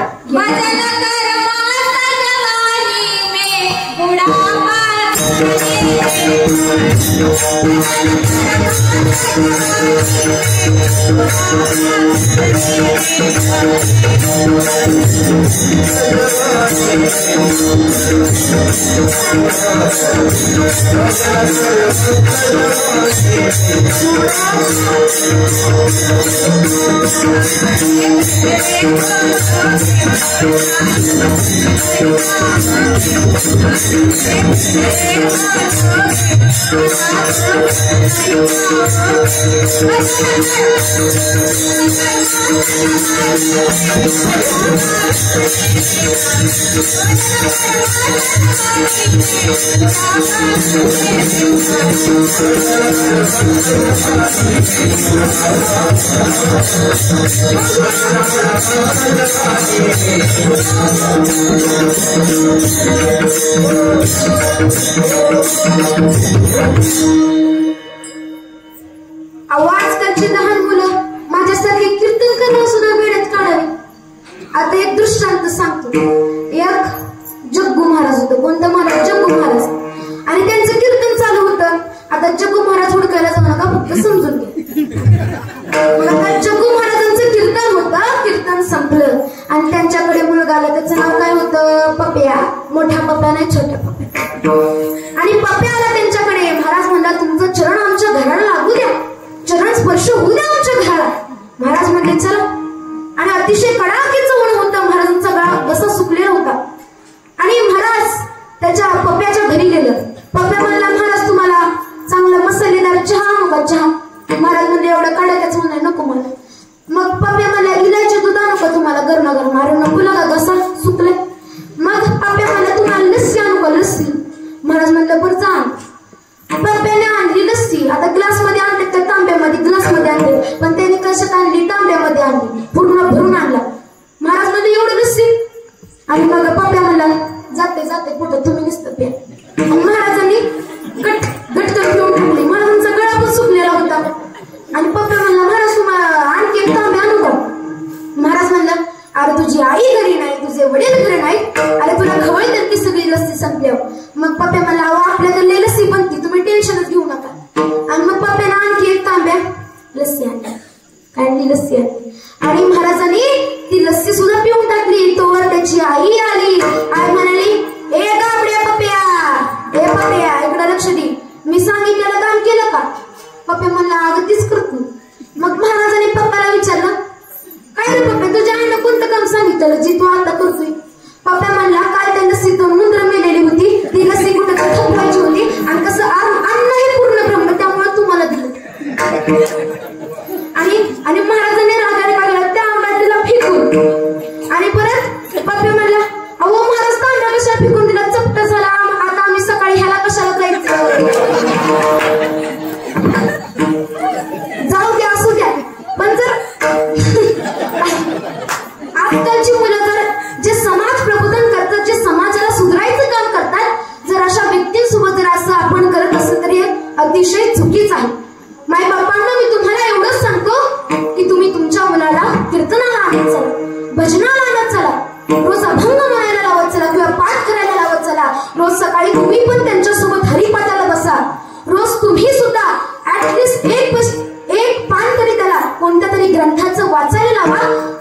आजकालची लहान मुलं माझ्यासारखे कीर्तन करणं सुद्धा वेळेत काढावे. आता एक दृष्टांत सांगतो. एक जग्गू महाराज होतं. कोणतं महाराज? जग्गू महाराज. आणि त्यांचं कीर्तन चालू होतं. आता जग्गू महाराज हुडकायला जाऊ नका, फक्त समजून घ्या. आता जग्गू महाराजांचं कीर्तन होतं. कीर्तन संपलं आणि त्यांच्याकडे मुलगा आला. त्याचं नाव काय होतं? पप्या. मोठ्या पप्या नाही, छोट्या पप्या. आणि पप्या आला त्यांच्याकडे. महाराज म्हणला तुमचं चरण आमच्या घराला लागू द्या, चरण स्पर्श होऊ द्या आमच्या घराला. महाराज म्हणले चला. आणि अतिशय कडाकीचं ऊन होतं. महाराजांचा गळा बसा सुकलेला होता. आणि महाराज त्याच्या पप्याच्या घरी गेलं. पप्या म्हणला महाराज तुम्हाला चांगला मसालेदार चहा नको चहा. महाराज म्हणजे एवढं कडाक्याचं ऊन आहे नको मला. मग पप्या म्हणल्या इलायची दूध नको तुम्हाला गरमागरम. मारू नको लागा घसा सुकले. मग पप्या म्हणला तुम्हाला लस्सी आणू का लस्सी. महाराज म्हणलं बरं जा. पप्याने आणली लस्सी. आता ग्लास मध्ये आणले तर तांब्यामध्ये ग्लास मध्ये आणले. पण त्याने कशात आणली? तांब्यामध्ये आणली. पूर्ण भरून आणला. महाराज म्हणले एवढं लस्सी. आणि मग पप्या म्हणला जाते जाते कुठं तुम्ही नुसतं प्या. महाराजांनी गटकन पिऊन टाकली. महाराजांचा गळा पण सुकलेला होता. आणि पप्या म्हणला महाराज तुम्हाला आणखी एक तांबे आणू का. महाराज म्हणला अरे तुझी आई घरी नाही, तुझे वडील घरी नाही, अरे तुला खवळ तर ती सगळी लस्सी संपल्यावर. मग पप्या म्हणला अहो आपल्याकडे लस्सी बनती, तुम्ही टेन्शनच घेऊ नका. आणि मग पप्यानं आणखी एक तांब्या लस्सी आणली. काढली लस्सी आणली. आणि महाराजांनी ती लस्सी सुद्धा पिऊन टाकली. तोवर त्याची आई आली. आई म्हणाली ए गाबड्या पप्या, ए पप्या इकडे लक्ष दे, मी सांगितलेलं काम केलं का. पप्या म्हणला अगं तीच करतो. मग महाराजांनी पप्पाला विचारलं काय रे पप्पा तुझ्या आईनं कोणतं काम सांगितलं जी तू आता करतोय. पप्पा म्हणला काल त्या लस्सीतून मुद्रा मेलेली होती, ती लस्सी कुठं थांबवायची होती आणि कसं अन्न हे पूर्ण ब्रह्म त्यामुळे तुम्हाला दिलं. आणि महाराजांनी रागाने काढला त्या आंब्याला फेकून. आणि परत पप्पा म्हणला अहो महाराज तांब्या कशा फेकून दिला चपटा अतिशय चुकीचं आहे. मायबापांना मी तुम्हाला एवढंच सांगतो की तुम्ही तुमच्या मुलाला कीर्तनाला आणत चला, भजनाला आणत चला, रोज अभंग म्हणायला लावत चला किंवा पाठ करायला लावत चला. रोज सकाळी तुम्ही पण त्यांच्यासोबत हरिपाठाला बसा. रोज तुम्ही सुद्धा ऍटलिस्ट एक पान तरी त्याला कोणत्या तरी ग्रंथाचं वाचायला लावा.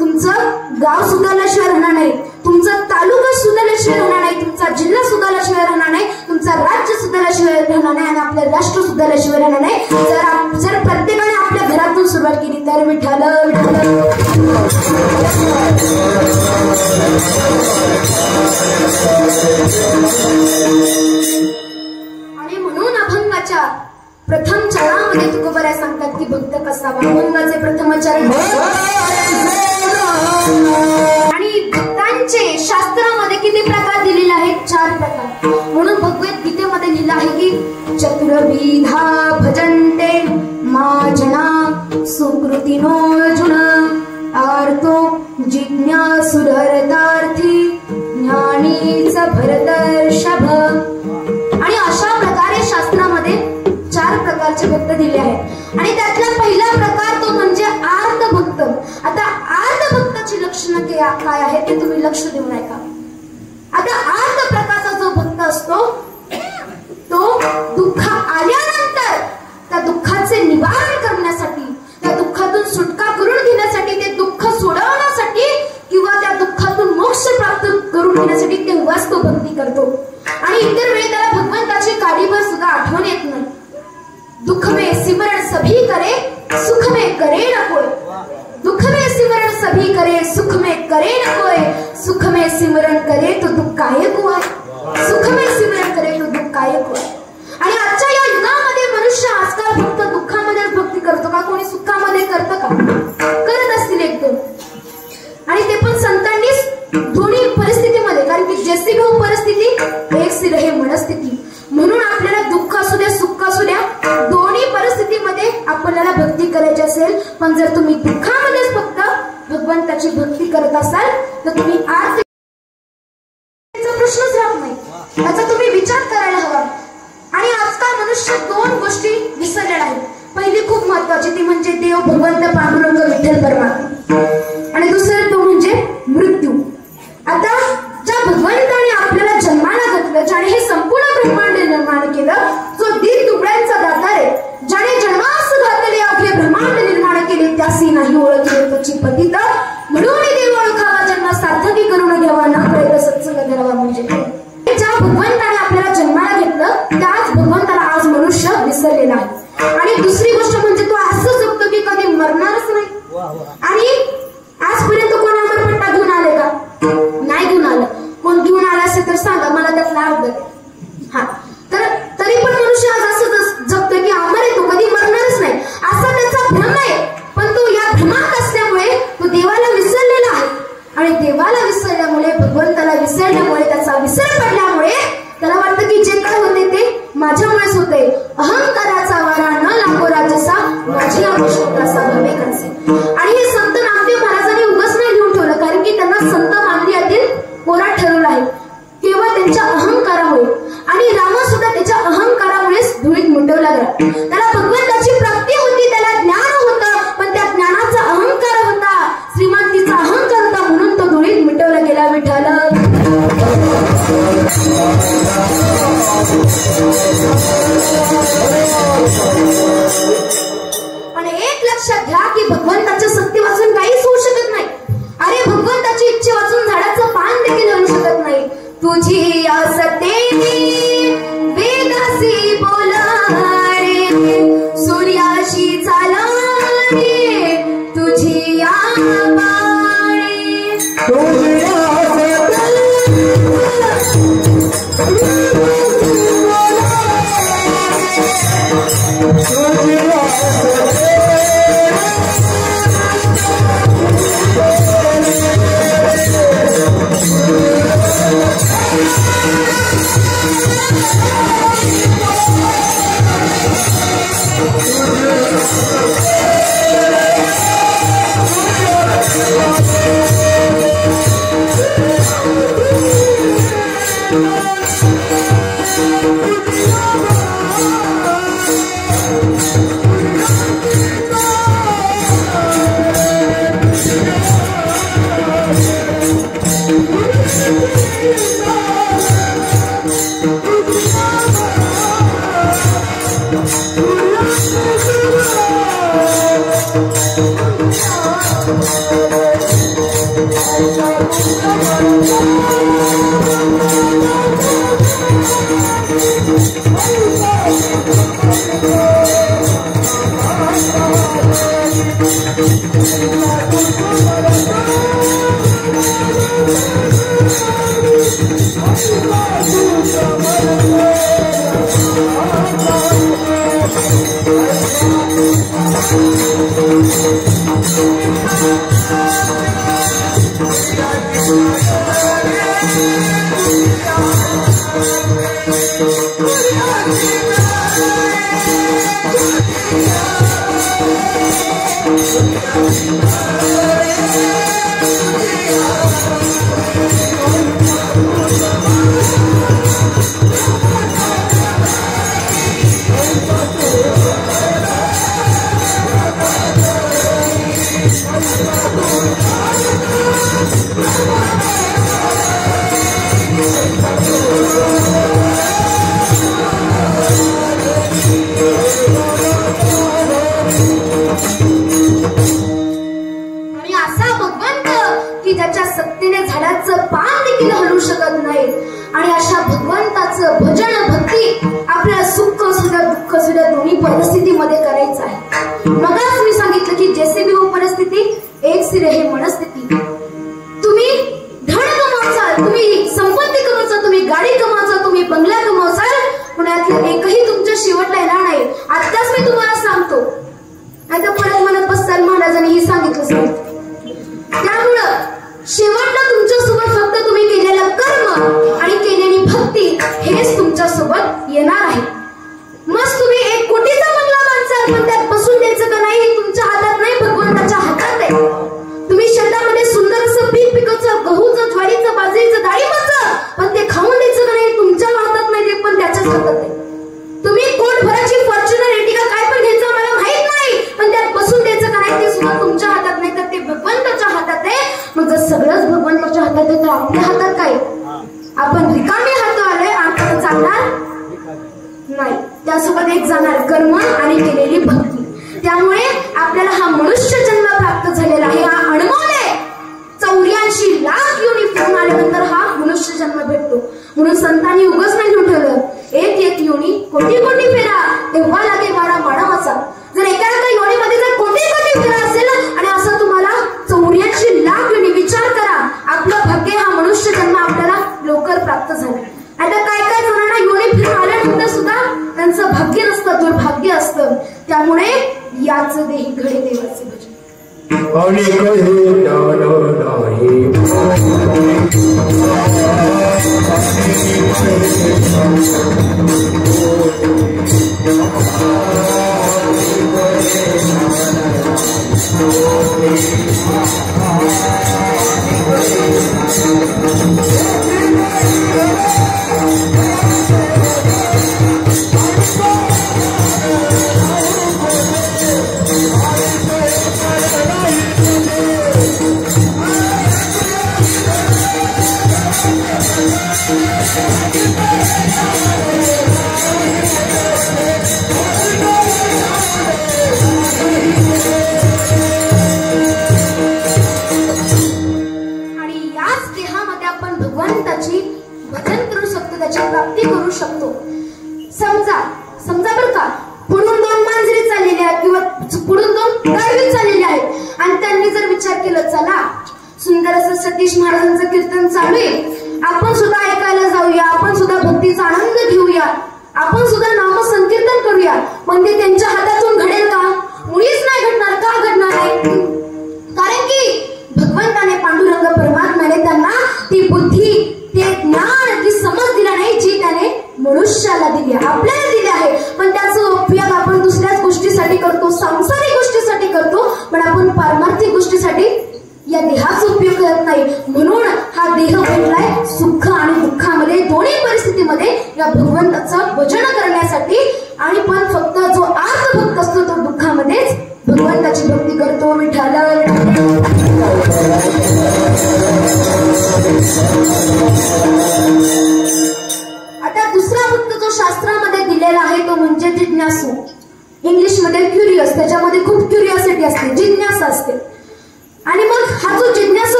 तुमचं गाव सुधारल्याशिवाय राहणार नाही, तुमचा तालुका सुधारल्याशिवाय राहणार नाही, तुमचा जिल्हा सुधारल्याशिवाय राहणार नाही, तुमचा राज्य सुधारल्याशिवाय राहणार नाही आणि आपलं राष्ट्र सुधारल्याशिवाय राहणार नाही. जर प्रत्येकाने आपल्या घरातून सुरुवात केली तर विठ्ठल विठ्ठल. आणि म्हणून अभंगाच्या प्रथम चरणामध्ये तुकोबराय सांगतात की भक्त कसावा. अभंगाचे प्रथम चरण आणि भक्तांचे शास्त्रामध्ये किती प्रकार दिलेले आहेत? 4 प्रकार. म्हणून भगवद्गीतेमध्ये लिहिलं आहे की चतुर्विधा भजन्ते माजना सुकृतिनोऽर्जुन आर्तो जिज्ञासुरर्थार्थी ज्ञानीच भरतर्षभ. आणि अशा प्रकारे शास्त्रामध्ये 4 प्रकारचे भक्त दिले आहेत. आणि त्यातला पहिला प्रकार तो म्हणजे आर्त भक्त. आता आर्त भक्ताची लक्षणं काय आहेत ते तुम्ही लक्ष देऊन ऐका. आता आर्त प्रकारचा जो भक्त असतो तो दुःख आल्यानंतर त्या दुःखाचे निवारण करण्यासाठी, त्या दुःखातून सुटका करून घेण्यासाठी, ते दुःख सोडवण्यासाठी किंवा त्या दुःखातून मोक्ष प्राप्त करून घेण्यासाठी तेव्हाच तो भक्ती करतो. आणि इतर वेळी त्याला भगवंताची काडीभर सुद्धा आठवण येत नाही. दुःख में सिमरण सभी करे सुख में करे न कोई. दुःख में सिमरण सभी करे सुख में करे न कोई. सुख में सिमरण करे तो दुःख काहे को आहे. सुख में सिमरण करे तो दुःख काहे को आहे. आणि आजच्या या युगामध्ये मनुष्य आजकाल फक्त दुःखामध्येच भक्ती करतो का? कोणी सुखामध्ये करतं का? करत असतील 1-2. आणि ते पण संतांनीच दोन्ही परिस्थितीमध्ये. कारण की जैसी गो परिस्थिती एक सी रहे मनस्थिती. म्हणून आपल्याला दुःख असू द्या सुख असू द्या दोन्ही परिस्थितीमध्ये आपल्याला भक्ती करायची असेल. पण जर तुम्ही दुःखामध्येच फक्त भगवंताची भक्ती करत असाल तर तुम्ही आर्त प्रश्नच राहत नाही. त्याचा तुम्ही विचार करायला हवा. आणि आजकाल मनुष्य 2 गोष्टी विसरलेला आहे. पहिली खूप महत्वाची ती म्हणजे देव भगवंत पांडुरंग विठ्ठल परमात्मा. आणि दुसरं तो म्हणजे मृत्यू. आता ज्या भगवंताने आपल्याला जन्माला घातलं, ज्याने हे संपूर्ण ब्रह्मांड निर्माण केलं, जो दीन दुबळ्यांचा दाता आहे, ज्याने जन्मास घातले अवघे ब्रह्मांड निर्माण केले, त्यासी नाही ओळखले तुझी पतित. म्हणून देव ओळखावा जन्म सार्थकी करून घ्यावा ना प्रयत्न सत्संग धरावा. म्हणजे ज्या भगवंताने आपल्याला जन्माला घेतलं त्याच भगवंताला आज मनुष्य विसरलेला आहे. आणि दुसरी गोष्ट म्हणजे तो असं जगतो की कधी मरणारच नाही. आणि आजपर्यंत कोण अमरपट्टा घेऊन आले का? नाही घेऊन आलं. कोण घेऊन आला असेल तर सांगा, मला त्यातला अर्थ द्या. हा, तर तरी पण मनुष्य आज असं जगतो की अमर आहे, तो कधी मरणारच नाही असा त्याचा भ्रम आहे. पण तो या भ्रमात असल्यामुळे तो देवाला विसरलेला आहे. आणि देवाला विसरल्यामुळे, भगवंताला विसरल्यामुळे, त्याचा विसर पडल्यामुळे त्याला वाटतं की जे काय होते ते माझ्यामुळेच होते. अहंकाराचा वारा न लागो राजसा, माझी आवश्यकता भवे कसे. आणि हे संत नामदेव महाराजांनी उगाच नाही लिहून ठेवलं. कारण की त्यांना संत मानल्यातील पोरात ठरवलं आहे केवळ त्यांच्या अहंकारामुळे. आणि रामा सुद्धा त्याच्या अहंकारामुळेच धुळीत मिटवला गेला. त्याला भगवंताची प्राप्ती होती, त्याला ज्ञान होतं, पण त्या ज्ञानाचा अहंकार होता, श्रीमंतीचा अहंकार होता, म्हणून तो धुळीत मिटवला गेला. विठ्ठल. आणि एक लक्षात घ्या की भगवंताच्या शक्ती वाचून काहीच होऊ शकत नाही. अरे भगवंताची इच्छा वाचून झाडाचं पान देखील होऊ शकत नाही. तुझी असते वेदासी बोलारे, सूर्याशी चालारे, तुझी आबाळे.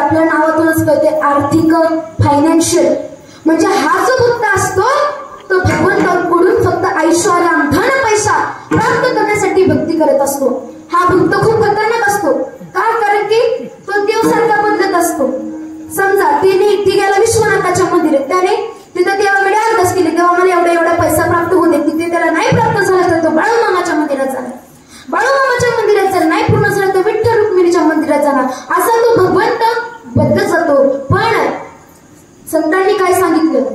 आपल्या नावातूनच कळते आर्थिक फायनान्शियल. म्हणजे हा जो भक्त असतो तो भगवंताकडून फक्त ऐश्वर्याम धन पैसा प्राप्त करण्यासाठी भक्ती करत असतो. हा भक्त खूप खतरनाक असतो. का? कारण की तो देवसारखा बदलत असतो. समजा ती गेला विश्वनाथाच्या मंदिरात, त्याने तिथं देवाकडे अरदास केली, तेव्हा मला एवढा एवढा पैसा प्राप्त होते. तिथे त्याला नाही प्राप्त झाला तर तो बाळूमामाच्या मंदिरात जाणार, बाळूमामाच्या मंदिरात जर नाही पूर्ण झालं तर विठ्ठल रुक्मिणीच्या मंदिरात जाणार. असा तो भगवंत बदलत जातो. पण संतांनी काय सांगितलं?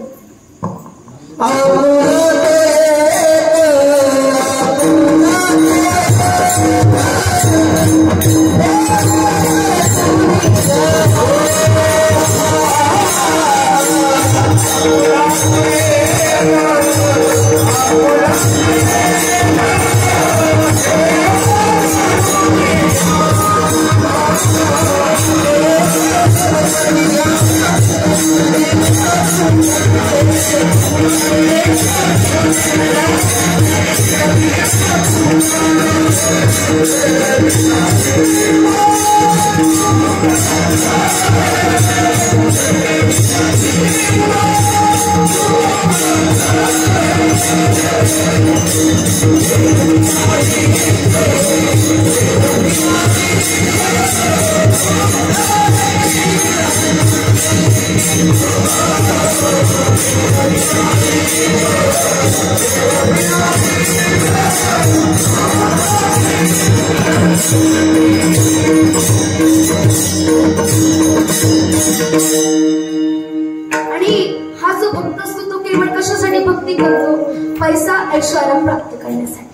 आणि हा जो भक्त असतो तो केवळ कशासाठी भक्ती करतो? पैसा ऐश्वर्य प्राप्त करण्यासाठी.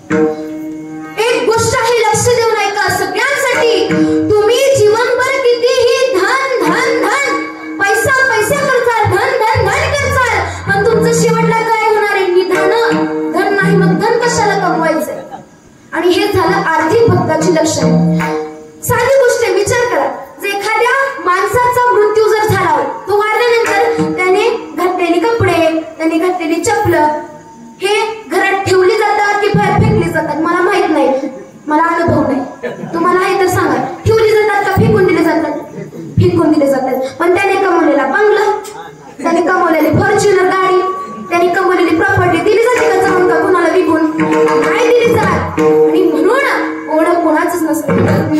एक गोष्ट आहे लक्ष देऊन ऐका सगळ्यांसाठी, तुम्ही जीवनभर कितीही धन धन धन पैसा पैसे करताल, धन धन धन करताल, पण तुमचं शेवटला काय होणार आहे? निधन. धन नाही मग धन कशाला कमवायचंय? आणि हे झालं आर्थिक भक्ताची लक्षण. साधी गोष्ट आहे, विचार करा. जर एखाद्या माणसाचा मृत्यू जर झाला, तो वारल्यानंतर त्याने घातलेली कपडे, त्याने घातलेली चप्पल हे घरात ठेवली जातात की बाहेर फेकली जातात? मला माहित नाही, मला अनुभव नाही. तुम्हाला आहे तर सांगा, ठेवली जातात का फेकून दिले जातात? फेकून दिले जातात. पण त्याने कमवलेला बंगला, त्याने कमवलेली फॉर्च्युनर गाडी, त्याने कमवलेली प्रॉपर्टी दिली जाते का जाऊन का कुणाला विकून? नाही दिली जात. आणि म्हणून ओळख कोणाच नसतं.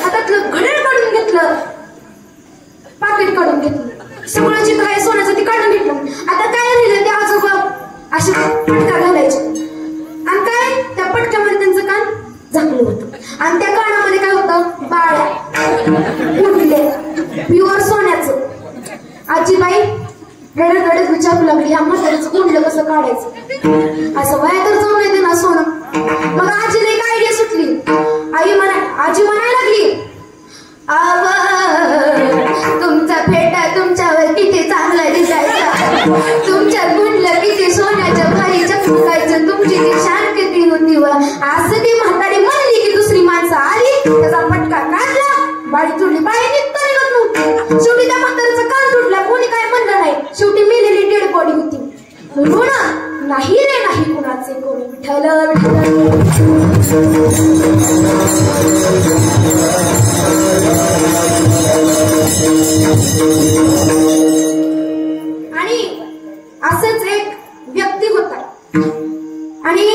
हातातलं घड्याळ काढून घेतलं, असे पटका घालायचे आणि काय त्या पटक्यामध्ये त्यांचं कान झाकलं होतं आणि त्या कानामध्ये काय होतं बाळ्या उडले प्युअर सोन्याचं. आजीबाई रडत रडत विचारू लागली ह्या म्हातारीचं कुंडलं कसं काढायचं असं वया तर जाऊन येते ना सोनं. मग आजीला एक आयडिया सुटली. आजी म्हणायला लागली आव तुमचा फेटा तुमच्यावर किती चांगला दिसायचा, तुमच्या कुंडलं किती सोन्याच्या भारी चमकायचं, तुमची ती शान किती होती व असं ती म्हातारी म्हणली की दुसरी माणसं आली त्याचा पटका काढला बाळी तुडली. बाळी निघता निघत नव्हती. शेवटी त्या म्हातारीचा कान तुटला. कोणी काय म्हणलं नाही. शेवटी मेलेली डेड बॉडी होती. म्हणून नाही रे नाही कुणाचे कोणी विठ्ठल आणि असंच एक व्यक्ती होता. आणि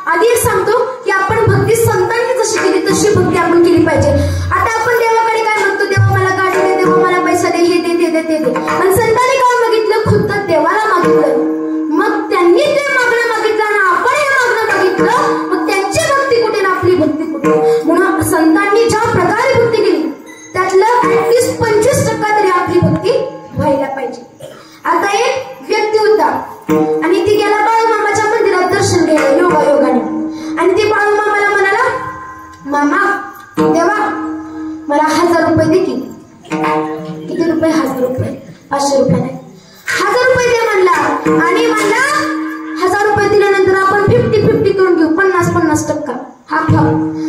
आधी एक सांगतो की आपण भक्ती संतांनी जशी केली तशी भक्ती आपण केली पाहिजे. आता आपण देवाकडे काय म्हणतो देवा मला गाडी दे, देवा मला पैसा दे, हे दे ते दे ते दे. पण संतांनी काय मागितलं खुद्द देवाला मागितलं. मग त्यांनी ते मागणं मागितलं आणि आपण हे मागणं मागितलं. मग त्यांची भक्ती कुठे ना आपली भक्ती कुठे. म्हणून संतांनी ज्या प्रकारे भक्ती केली त्यातलं ऍटलीस्ट 25% तरी आपली भक्ती व्हायला पाहिजे. आता एक व्यक्ती होता आणि ती गेला बाळूमामाच्या मंदिरात दर्शन घ्यायला योगायोगाने. आणि ते बाळूमामाला म्हणाला मामा देवा मला 1000 रुपये दे की. किती रुपये? 1000 रुपये. 500 रुपये नाही, 1000 रुपये दे म्हणला. आणि म्हणला 1000 रुपये दिल्यानंतर आपण 50-50 करून घेऊ, 50-50% हाफ हाफ.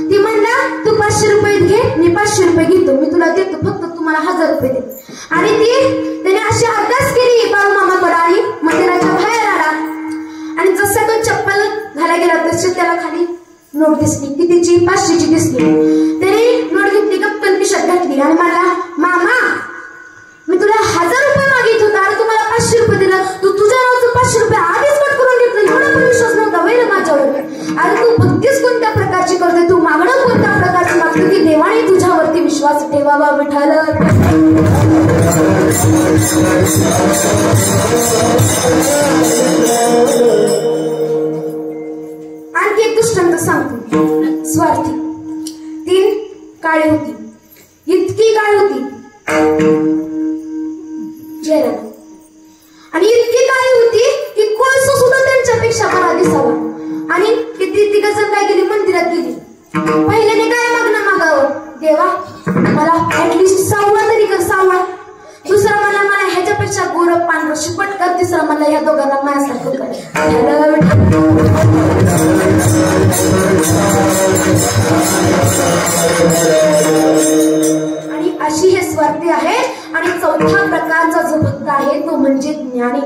ती म्हणला तू 500 रुपये घे, मी 500 रुपये घेतो, मी तुला देतो, फक्त तुम्हाला 1000 रुपये दे. आणि त्याने अशी अभ्यास केली बाळूमामाकडे आणि मंदिराच्या बाहेर आला. आणि जसं तो चप्पल घाला गेला तशी त्याला खाली नोट दिसली. कितीची? 500ची दिसली. त्याने नोट घेतली, गप्पन पिशात घातली आणि म्हणला मामा मी तुला 1000 रुपये मागित होता आणि तुम्हाला 500 रुपये दिलं. तू तुझ्या नावाचं 500 रुपये आधीच कट करून घेतलं. एवढा पण विश्वास नव्हता वैर माझ्यावर. अरे तू भक्तीच कोणत्या प्रकारची करते, तू मागणं कोणत्या प्रकारची मागतो की देवाने तुझ्यावरती विश्वास ठेवावा विठ्ठल. आणखी एक दृष्टांत सांगतो. स्वार्थी 3 काळी होती. इतकी काळी होती आणि इतकी काळी होती की कोळसा सुद्धा त्यांच्यापेक्षा बरा दिसावा. आणि किती तिघजण काय केली मंदिरात गेली. पहिल्याने काय मागणं मागावं देवा मला ऍटलिस्ट 6 तरी कर 6. दुसरा मला ह्याच्यापेक्षा गोर पांढर शिपट कर. तिसरा मला ह्या दोघांना माझ्यासारखं कर. आणि अशी हे स्वार्थी आहे. आणि चौथा प्रकारचा जो भक्त आहे तो म्हणजे ज्ञानी.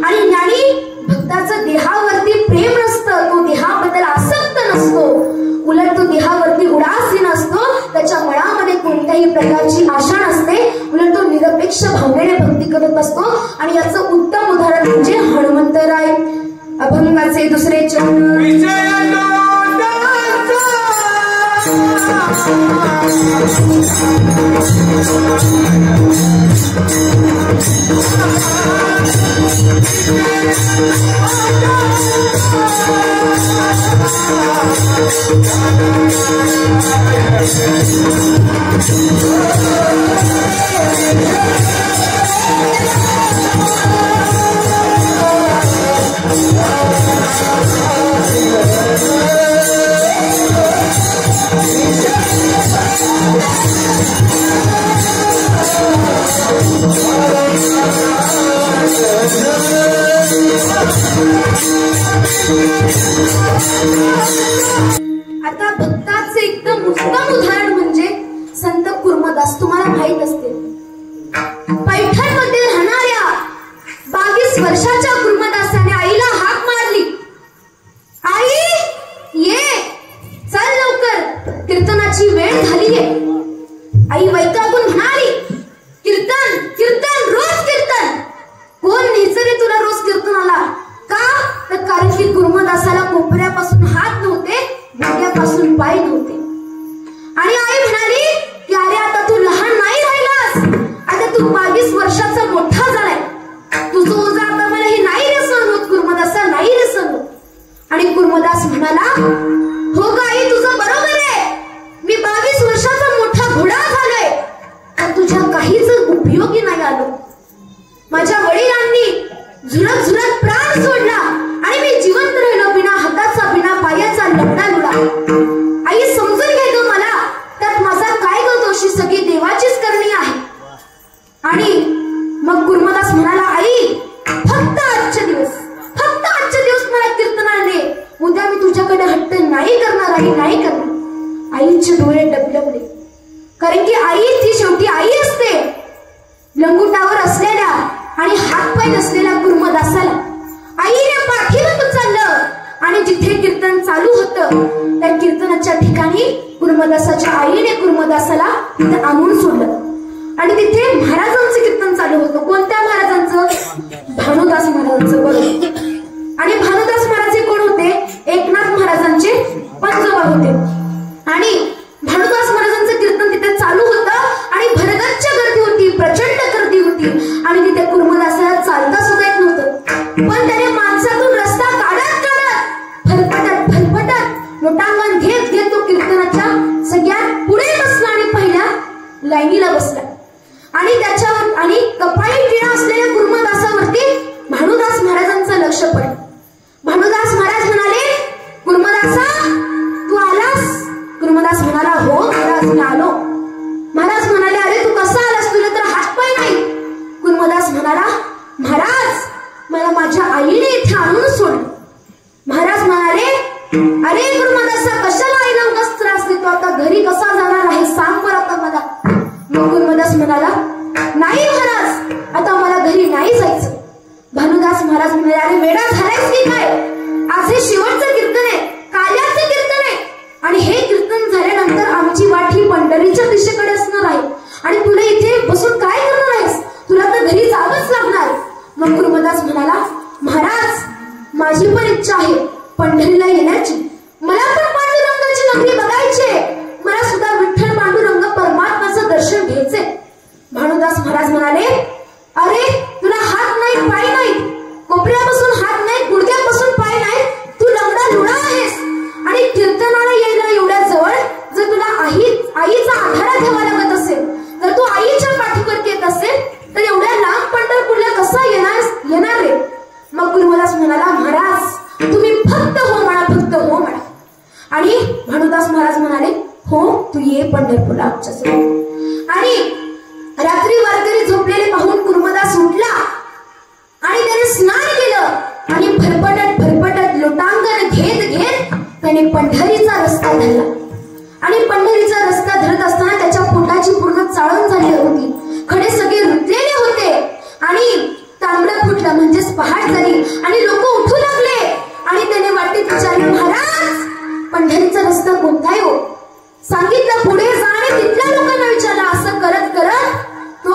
आणि ज्ञानी भक्ताचं देहावरती प्रेम नसतं, तो देहाबद्दल आसक्त नसतो, उलट तो देहावरती उदासीन असतो. त्याच्या मनामध्ये कोणत्याही प्रकारची आशा नसते, उलट तो निरपेक्ष भावनेने भक्ती करत असतो. आणि याचं उत्तम उदाहरण म्हणजे हनुमंतराय. अभंगाचे दुसरे चरण आता भक्ताचे एकदम उत्तम उदाहरण म्हणजे संत कुर्मदास. तुम्हाला माहित असते पैठणमध्ये राहणाऱ्या 22 वर्षाच्या कुर्मदासाने आईला हाक मारली, आई ये चल लवकर कीर्तनाची वेळ झालीये. आई वैतागून म्हणाली कीर्तन कीर्तन रोज कीर्तन. कोण न्यायचं रे तुला रोज कीर्तनाला? का तर कारण की कुर्मदासाला कोपऱ्यापासून हात नव्हते, गुडघ्यापासून पाय नव्हते. आणि आई म्हणाली की अरे आता तू लहान नाही राहिलास, माझ्या वडिलांनी झुरत झुरत प्राण सोडला आणि मी जिवंत राहिलो, बिना हाताचा बिना पायाचा लपडा लुडा. आई समजून घे तू मला, त्यात माझा काय ग दोषी, सगळी देवाचीच करणी आहे. आणि मग गुरुमदास म्हणाला, आई फक्त आजचे दिवस मला कीर्तनाला दे, उद्या मी तुझ्याकडे हट्ट नाही करणार आई, नाही करणार. आईचे डोळे डबडबले, कारण की आई ती शेवटी आई असते. लंगुटावर असलेल्या आणि हातपाय नसलेल्या गुरुमदासाला आईने पाठीवर उचललं आणि जिथे कीर्तन चालू होतं त्या कीर्तनाच्या ठिकाणी गुरुमदासाच्या आईने गुरुमदासाला तिथे आणून सोडलं. आणि तिथे महाराजांचं कीर्तन चालू होतं. कोणत्या महाराजांचं? भानुदास महाराजांचं. बरोबर. आणि भानुदास महाराज हे कोण होते? एकनाथ महाराजांचे पंजोबा होते. आणि भानुदास महाराजांचं कीर्तन तिथे चालू होतं आणि भरगच्च गर्दी होती, प्रचंड गर्दी होती. आणि तिथे गुरुमदासाला चालता सुद्धा येत नव्हतं, पण त्याने माणसातून रस्ता काढत फरफटत लोटांगण घेत घेत तो कीर्तनाच्या सगळ्यात पुढे बसला आणि पहिल्या लाईनीला बसला. आणि त्याच्यावर आणि कपाळी टिळा असलेल्या गुरुमदासावरती भानुदास महाराजांचं लक्ष पडलं. भानुदास महाराज म्हणाले, गुरुमदासा तू आलास? गुरुमदास म्हणाला, हो महाराज मी आलो. महाराज म्हणाले, अरे तू कसा आलास, तुला तर हातपाय नाही. गुरुमदास म्हणाला, महाराज मला माझ्या आईने इथे आणून सोडलं. महाराज म्हणाले, अरे गुरुमदासा कशाला आईला उगाच त्रास देतो, आता घरी कसा जाणार आहे सांग बरं आता मला. मग गुरुमदास म्हणाला, नाही महाराज आता मला घरी नाही जायचं. भानुदास महाराज म्हणाले, अरे वेडा झालायस की काय, आज हे शेवटचं कीर्तन आहे, काल्याचं कीर्तन आहे. आणि हे कीर्तन झाल्यानंतर आमची वाट ही पंढरीच्या दिशेकडे असणार आहे आणि तुला इथे बसून काय करणार आहेस, तुला तर घरी जावंच लागणार. मग गुरुमदास म्हणाला, महाराज माझी पण इच्छा आहे पंढरीला येण्याची, मला पण पांडुरंगाची नगरी बघायची, मला सुद्धा विठ्ठल पांडुरंग परमात्म्याचं दर्शन घ्यायचे. भानुदास महाराज म्हणाले, अरे तुला हात नाही पाय नाही, कोपऱ्यापासून हात नाही, गुडघ्यापासून पाय नाही, तू लंगडा लुडा आहेस. आणि कीर्तनाला यायला एवढ्या जवळ जर तुला आईचा आधार घ्यावा लागत असेल, जर तू आईच्या पाठीवर येत असेल तर एवढ्या लांब पंढरपूरला कसा येणार रे. मग गुरुमदास म्हणाला, महाराज तुम्ही फक्त हो म्हणा, फक्त हो म्हणा. आणि भानुदास महाराज म्हणाले, हो तू ये पंढरपूरला आमच्यासोबत. आणि रात्री वारकरी झोपलेले पाहून गुरुमदास उठला आणि त्याने स्नान केलं आणि फरफटत लोटांगण घेत घेत त्याने पंढरीचा रस्ता धरला. आणि पंढरीचा रस्ता धरत असताना त्याच्या पोटाची पूर्ण चाळण झाली होती, खडे सगळे रुतलेले होते आणि तांबडं फुटलं म्हणजेच पहाट झाली. आणि लोक उठू लागले आणि त्याने वाटेत विचारले, महाराज पंढरीचा रस्ता कोणता आहे हो? सांगितलं पुढे जा आणि तिथल्या लोकांना विचारला. असं करत करत तो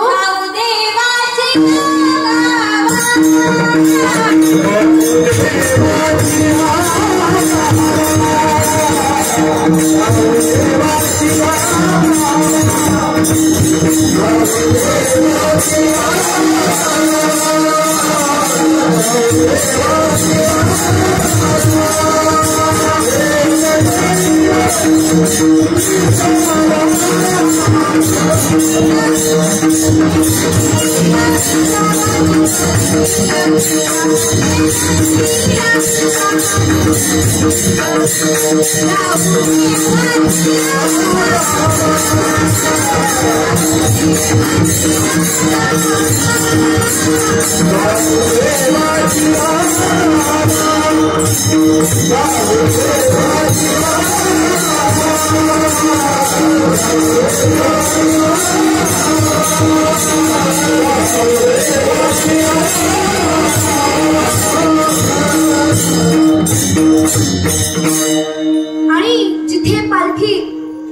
आणि जिथे पालखी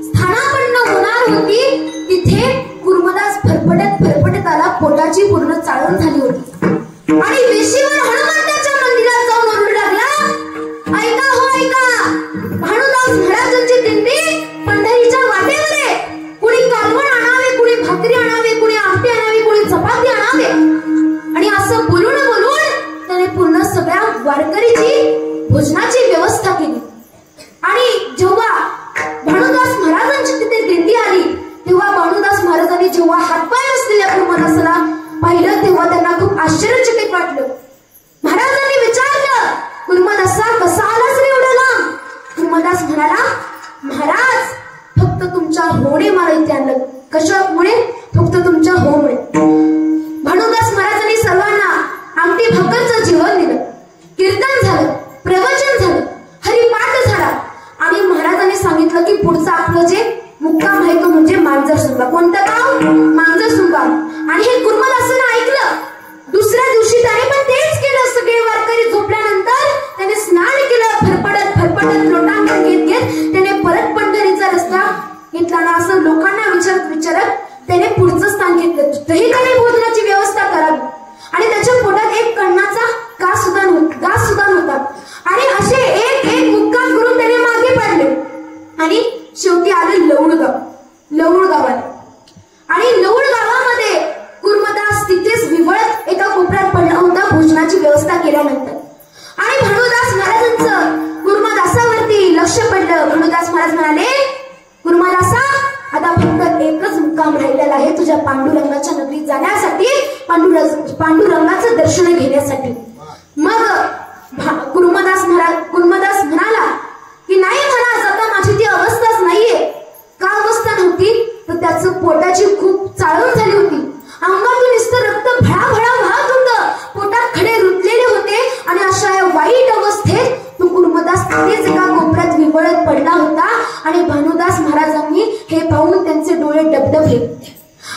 स्थानापन्न होणार होती तिथे गुरुमदास फरफटत आला. पोटाची पूर्ण चाळण झाली होती आणि वेशीवर हनुमंताच्या मंदिरात जाऊन ओरडू लागला, ऐका हो ऐका, भानुदास महाराजांची दिंडी पंढरीच्या वाटेवर आहे. कुणी कालवण आणावे, कुणी भाकरी आणावे, कुणी आमटी आणावी, कुणी चपाती आणावे. आणि असं बोलून त्याने पूर्ण सगळ्या वारकरीची भोजनाची व्यवस्था केली. आणि जेव्हा भानुदास महाराजांची तिथे दिंडी आली तेव्हा भानुदास महाराजांनी जेव्हा हातपाय असलेल्या गुरुमदासाला पाहिलं तेव्हा त्यांना खूप आश्चर्यचकित वाटलं. महाराजांनी विचारलं, कुर्मदासा कसा आलास रे एवढा लांब? कुर्मदास म्हणाला, महाराज फक्त तुमच्या होणे मला इथे आणलं. कशामुळे? फक्त तुमच्या होमुळे. भानुदास महाराजांनी सर्वांना आमटी भाकरचं जेवण दिलं, कीर्तन झालं, प्रवचन झालं, हरिपाठ झाला आणि महाराजांनी सांगितलं की पुढचं आपलं जे मुक्काम आहे तो म्हणजे मांजरसुंबा. कोणतं गाव? मांजरसुंबा. आणि हे कुर्मदासानं ऐकलं. दुसऱ्या दिवशी त्याने पण तेच केलं. सगळे वारकरी झोपल्यानंतर त्याने स्नान केलं. फरफडत लोटांगण घेत त्याने परत पंढरीचा रस्ता घेतला ना. असं लोकांना विचारत त्याने पुढचं स्थान घेतलं. तरी त्याने भोजनाची व्यवस्था करावी आणि त्याच्या पोटात एक कणाचा घास सुद्धा नव्हता. आणि असे एक मुक्काम करून त्याने मागे पडले आणि शेवटी आले लौड गावाला. आणि लौड गावामध्ये कुर्मदास तिथेच विवळत एका कोपऱ्यात पडला होता भोजनाची व्यवस्था केल्यानंतर. आणि भानुदास महाराजांचं कुर्मदासावरती लक्ष पडलं. भानुदास महाराज म्हणाले, कुर्मदासा आता फक्त एकच मुक्काम राहिलेला आहे तुझ्या पांडुरंगाच्या नगरीत जाण्यासाठी, पांडुरंगाचं दर्शन घेण्यासाठी. मग कुर्मदास म्हणाला की नाही महाराज, आता माझी ती अवस्थाच नाहीये. का अवस्था नव्हती? तर त्याचं पोटाची खूप चाळण झाली होती. अंगातून नुसतं रक्त भळाभळा वाहत होतं. पोटात खडे रुतलेले होते आणि अशा या वाईट अवस्थेत तो कुर्मदास तिथेच एका कोपऱ्यात विवळत पडला होता. आणि भानुदास महाराजांनी हे पाहून त्यांचे डोळे डबडबले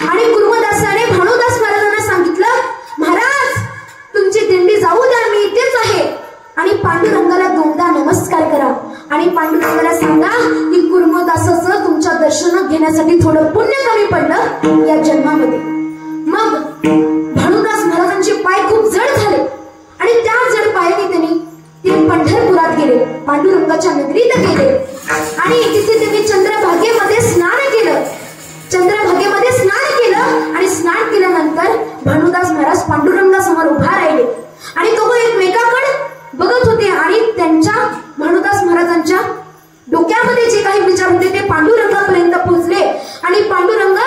आणि कुर्मदासाने भानुदास महाराजांना सांगितलं, महाराज तुमची दिंडी जाऊ द्या, मी इथेच आहे. आणि पांडुरंगाला दोनदा नमस्कार करा आणि पांडुरंगाला सांगा की कुर्मदासाचं तुमच्या दर्शन घेण्यासाठी थोडं पुण्य कमी पडलं या जन्मामध्ये. मग भानुदास महाराजांचे पाय खूप जड झाले आणि त्या जड पायाने त्यांनी ते पंढरपुरात गेले, पांडुरंगाच्या नगरीत गेले आणि तिथे त्यांनी चंद्रभागेमध्ये स्नान केलं. आणि स्नान केल्यानंतर भानुदास महाराज पांडुरंगासमोर उभा राहिले आणि तो एकमेकाकडे बघत होते. आणि त्यांच्या भानुदास महाराजांच्या डोक्यामध्ये जे काही विचार होते ते पांडुरंगापर्यंत पोहोचले. आणि पांडुरंग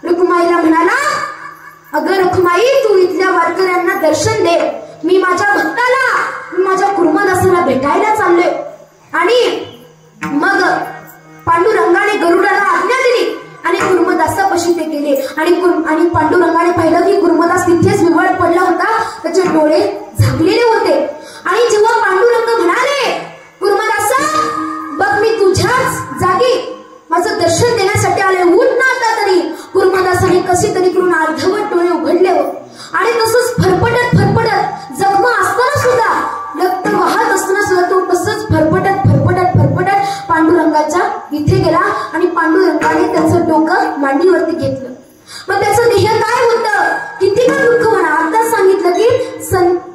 रखुमाईला म्हणाला, अगं रखुमाई, तू इथल्या वारकऱ्यांना दर्शन दे. मी माझ्या भक्ताला, माझ्या कुर्मदासाला भेटायला चाललोय. आणि मग पांडुरंगाने गरुडाला आज्ञा दिली आणि कुर्मदासापाशी ते गेले. आणि पांडुरंगाने पाहिलं की कुर्मदास तिथेच विवळत पडला होता, त्याचे डोळे झाकलेले होते. आणि जेव्हा पांडुरंग म्हणाले, कुर्मदासा बघ, मी तुझ्याच जागी माझं दर्शन देण्यासाठी आले, उठ ना आता तरी. कुर्मदासाने कशी तरी करून अर्धवट डोळे उघडले आणि तसंच फरफटत जखमा असताना सुद्धा, रक्त वाहत असताना सुद्धा तो तसंच फरफटत पांडुरंगाच्या इथे गेला आणि पांडुरंगाने त्याचं डोकं मांडीवरती घेतलं. मग त्याचं ध्येय काय होतं? किती का दुःख म्हणा, आता सांगितलं की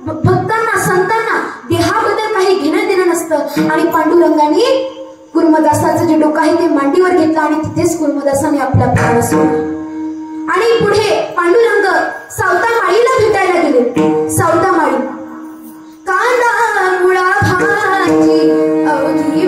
भक्तांना, संतांना देहाबद्दल काही घेणं देणं नसतं. आणि पांडुरंगाने कुर्मदासाचं जे डोकं आहे ते मांडीवर घेतलं आणि तिथेच कुर्मदासाने आपला प्राण सोडला. आणि पुढे पांडुरंग सावतामाळीला भेटायला गेले. सावतामाळी कांदा मुळा भाजी अवधी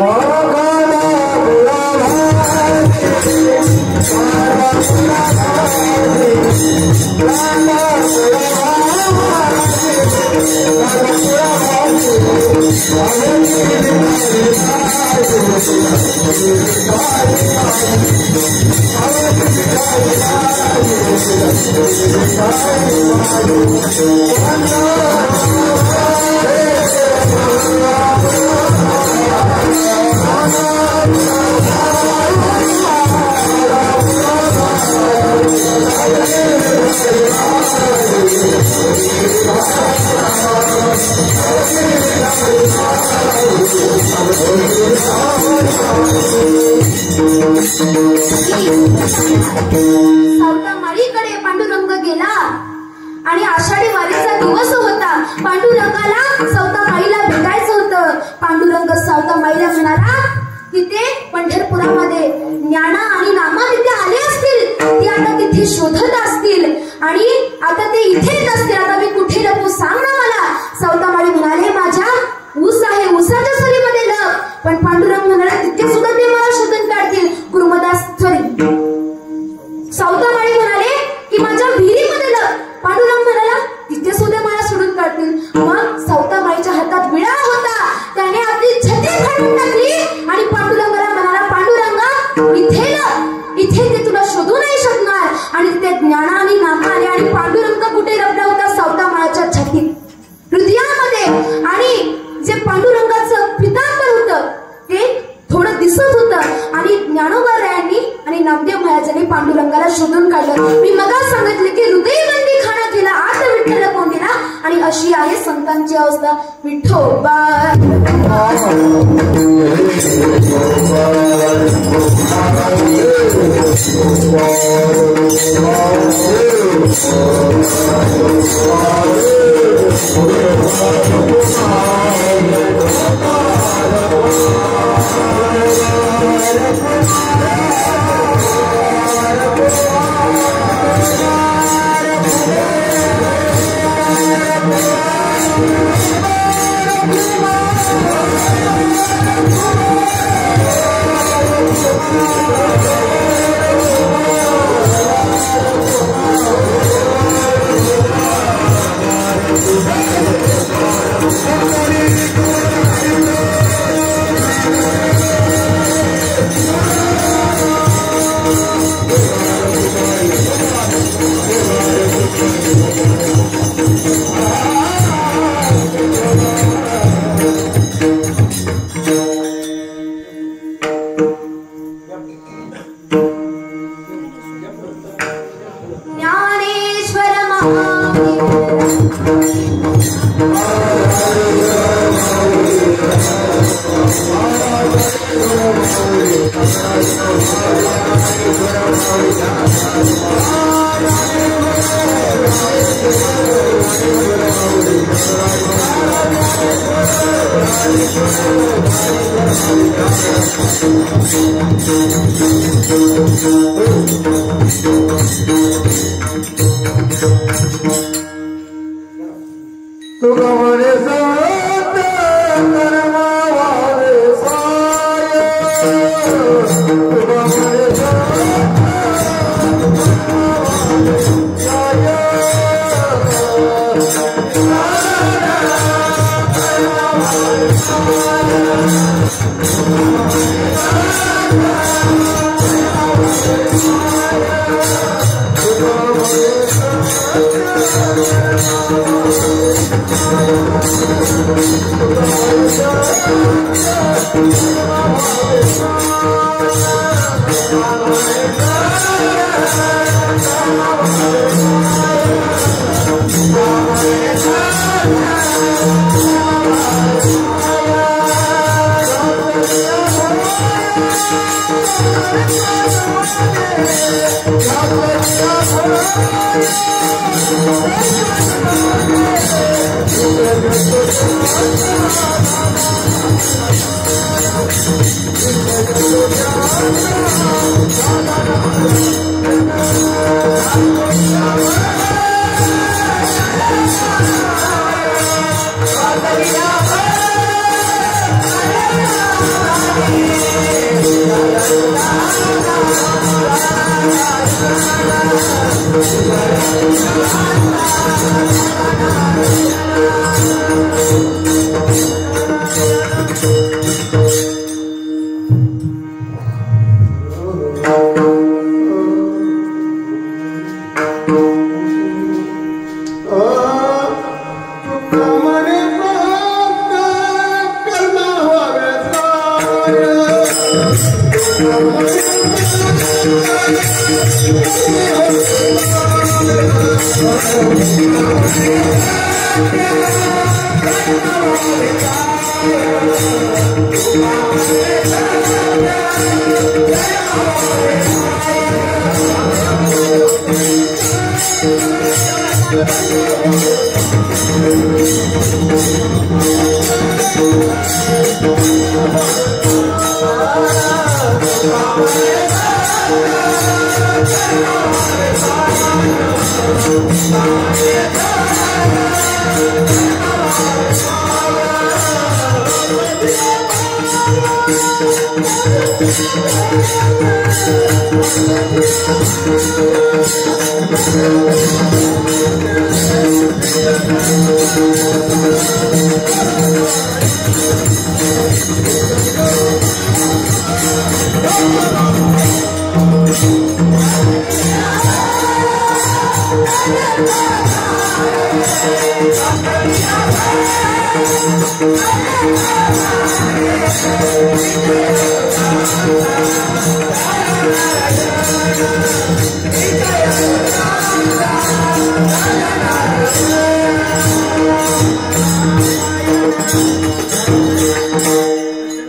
सावतामाळीकडे पांडुरंग गेला आणि आषाढी वारीचा दिवस होता. पांडुरंगाला सावतामाळीला भेटायचं होतं. पांडुरंग सावतामाळीला म्हणाला, तिथे पंढरपुरामध्ये ज्ञाना आणि नामा तिथे आले असतील, ते आता तिथे शोधत असतील आणि आता ते इथेच असतील. आता मी कुठे लपू, सांग ना मला. सावतामाळी म्हणाले, माझ्या ऊस आहे, ऊसाच्या सरीमध्ये लप. पण पांडुरंग म्हणाले, तिथे सुद्धा ते मला शोधून काढतील. सावतामाळी म्हणाले की माझ्या विहिरीमध्ये लप. पांडुरंग म्हणाला, तिथे सुद्धा शोधून काढलं. मी मगाच सांगितले की हृदयबंदी खाना केला आत विठ्ठल कोंडीला आणि अशी आहे संतांची अवस्था. विठोबा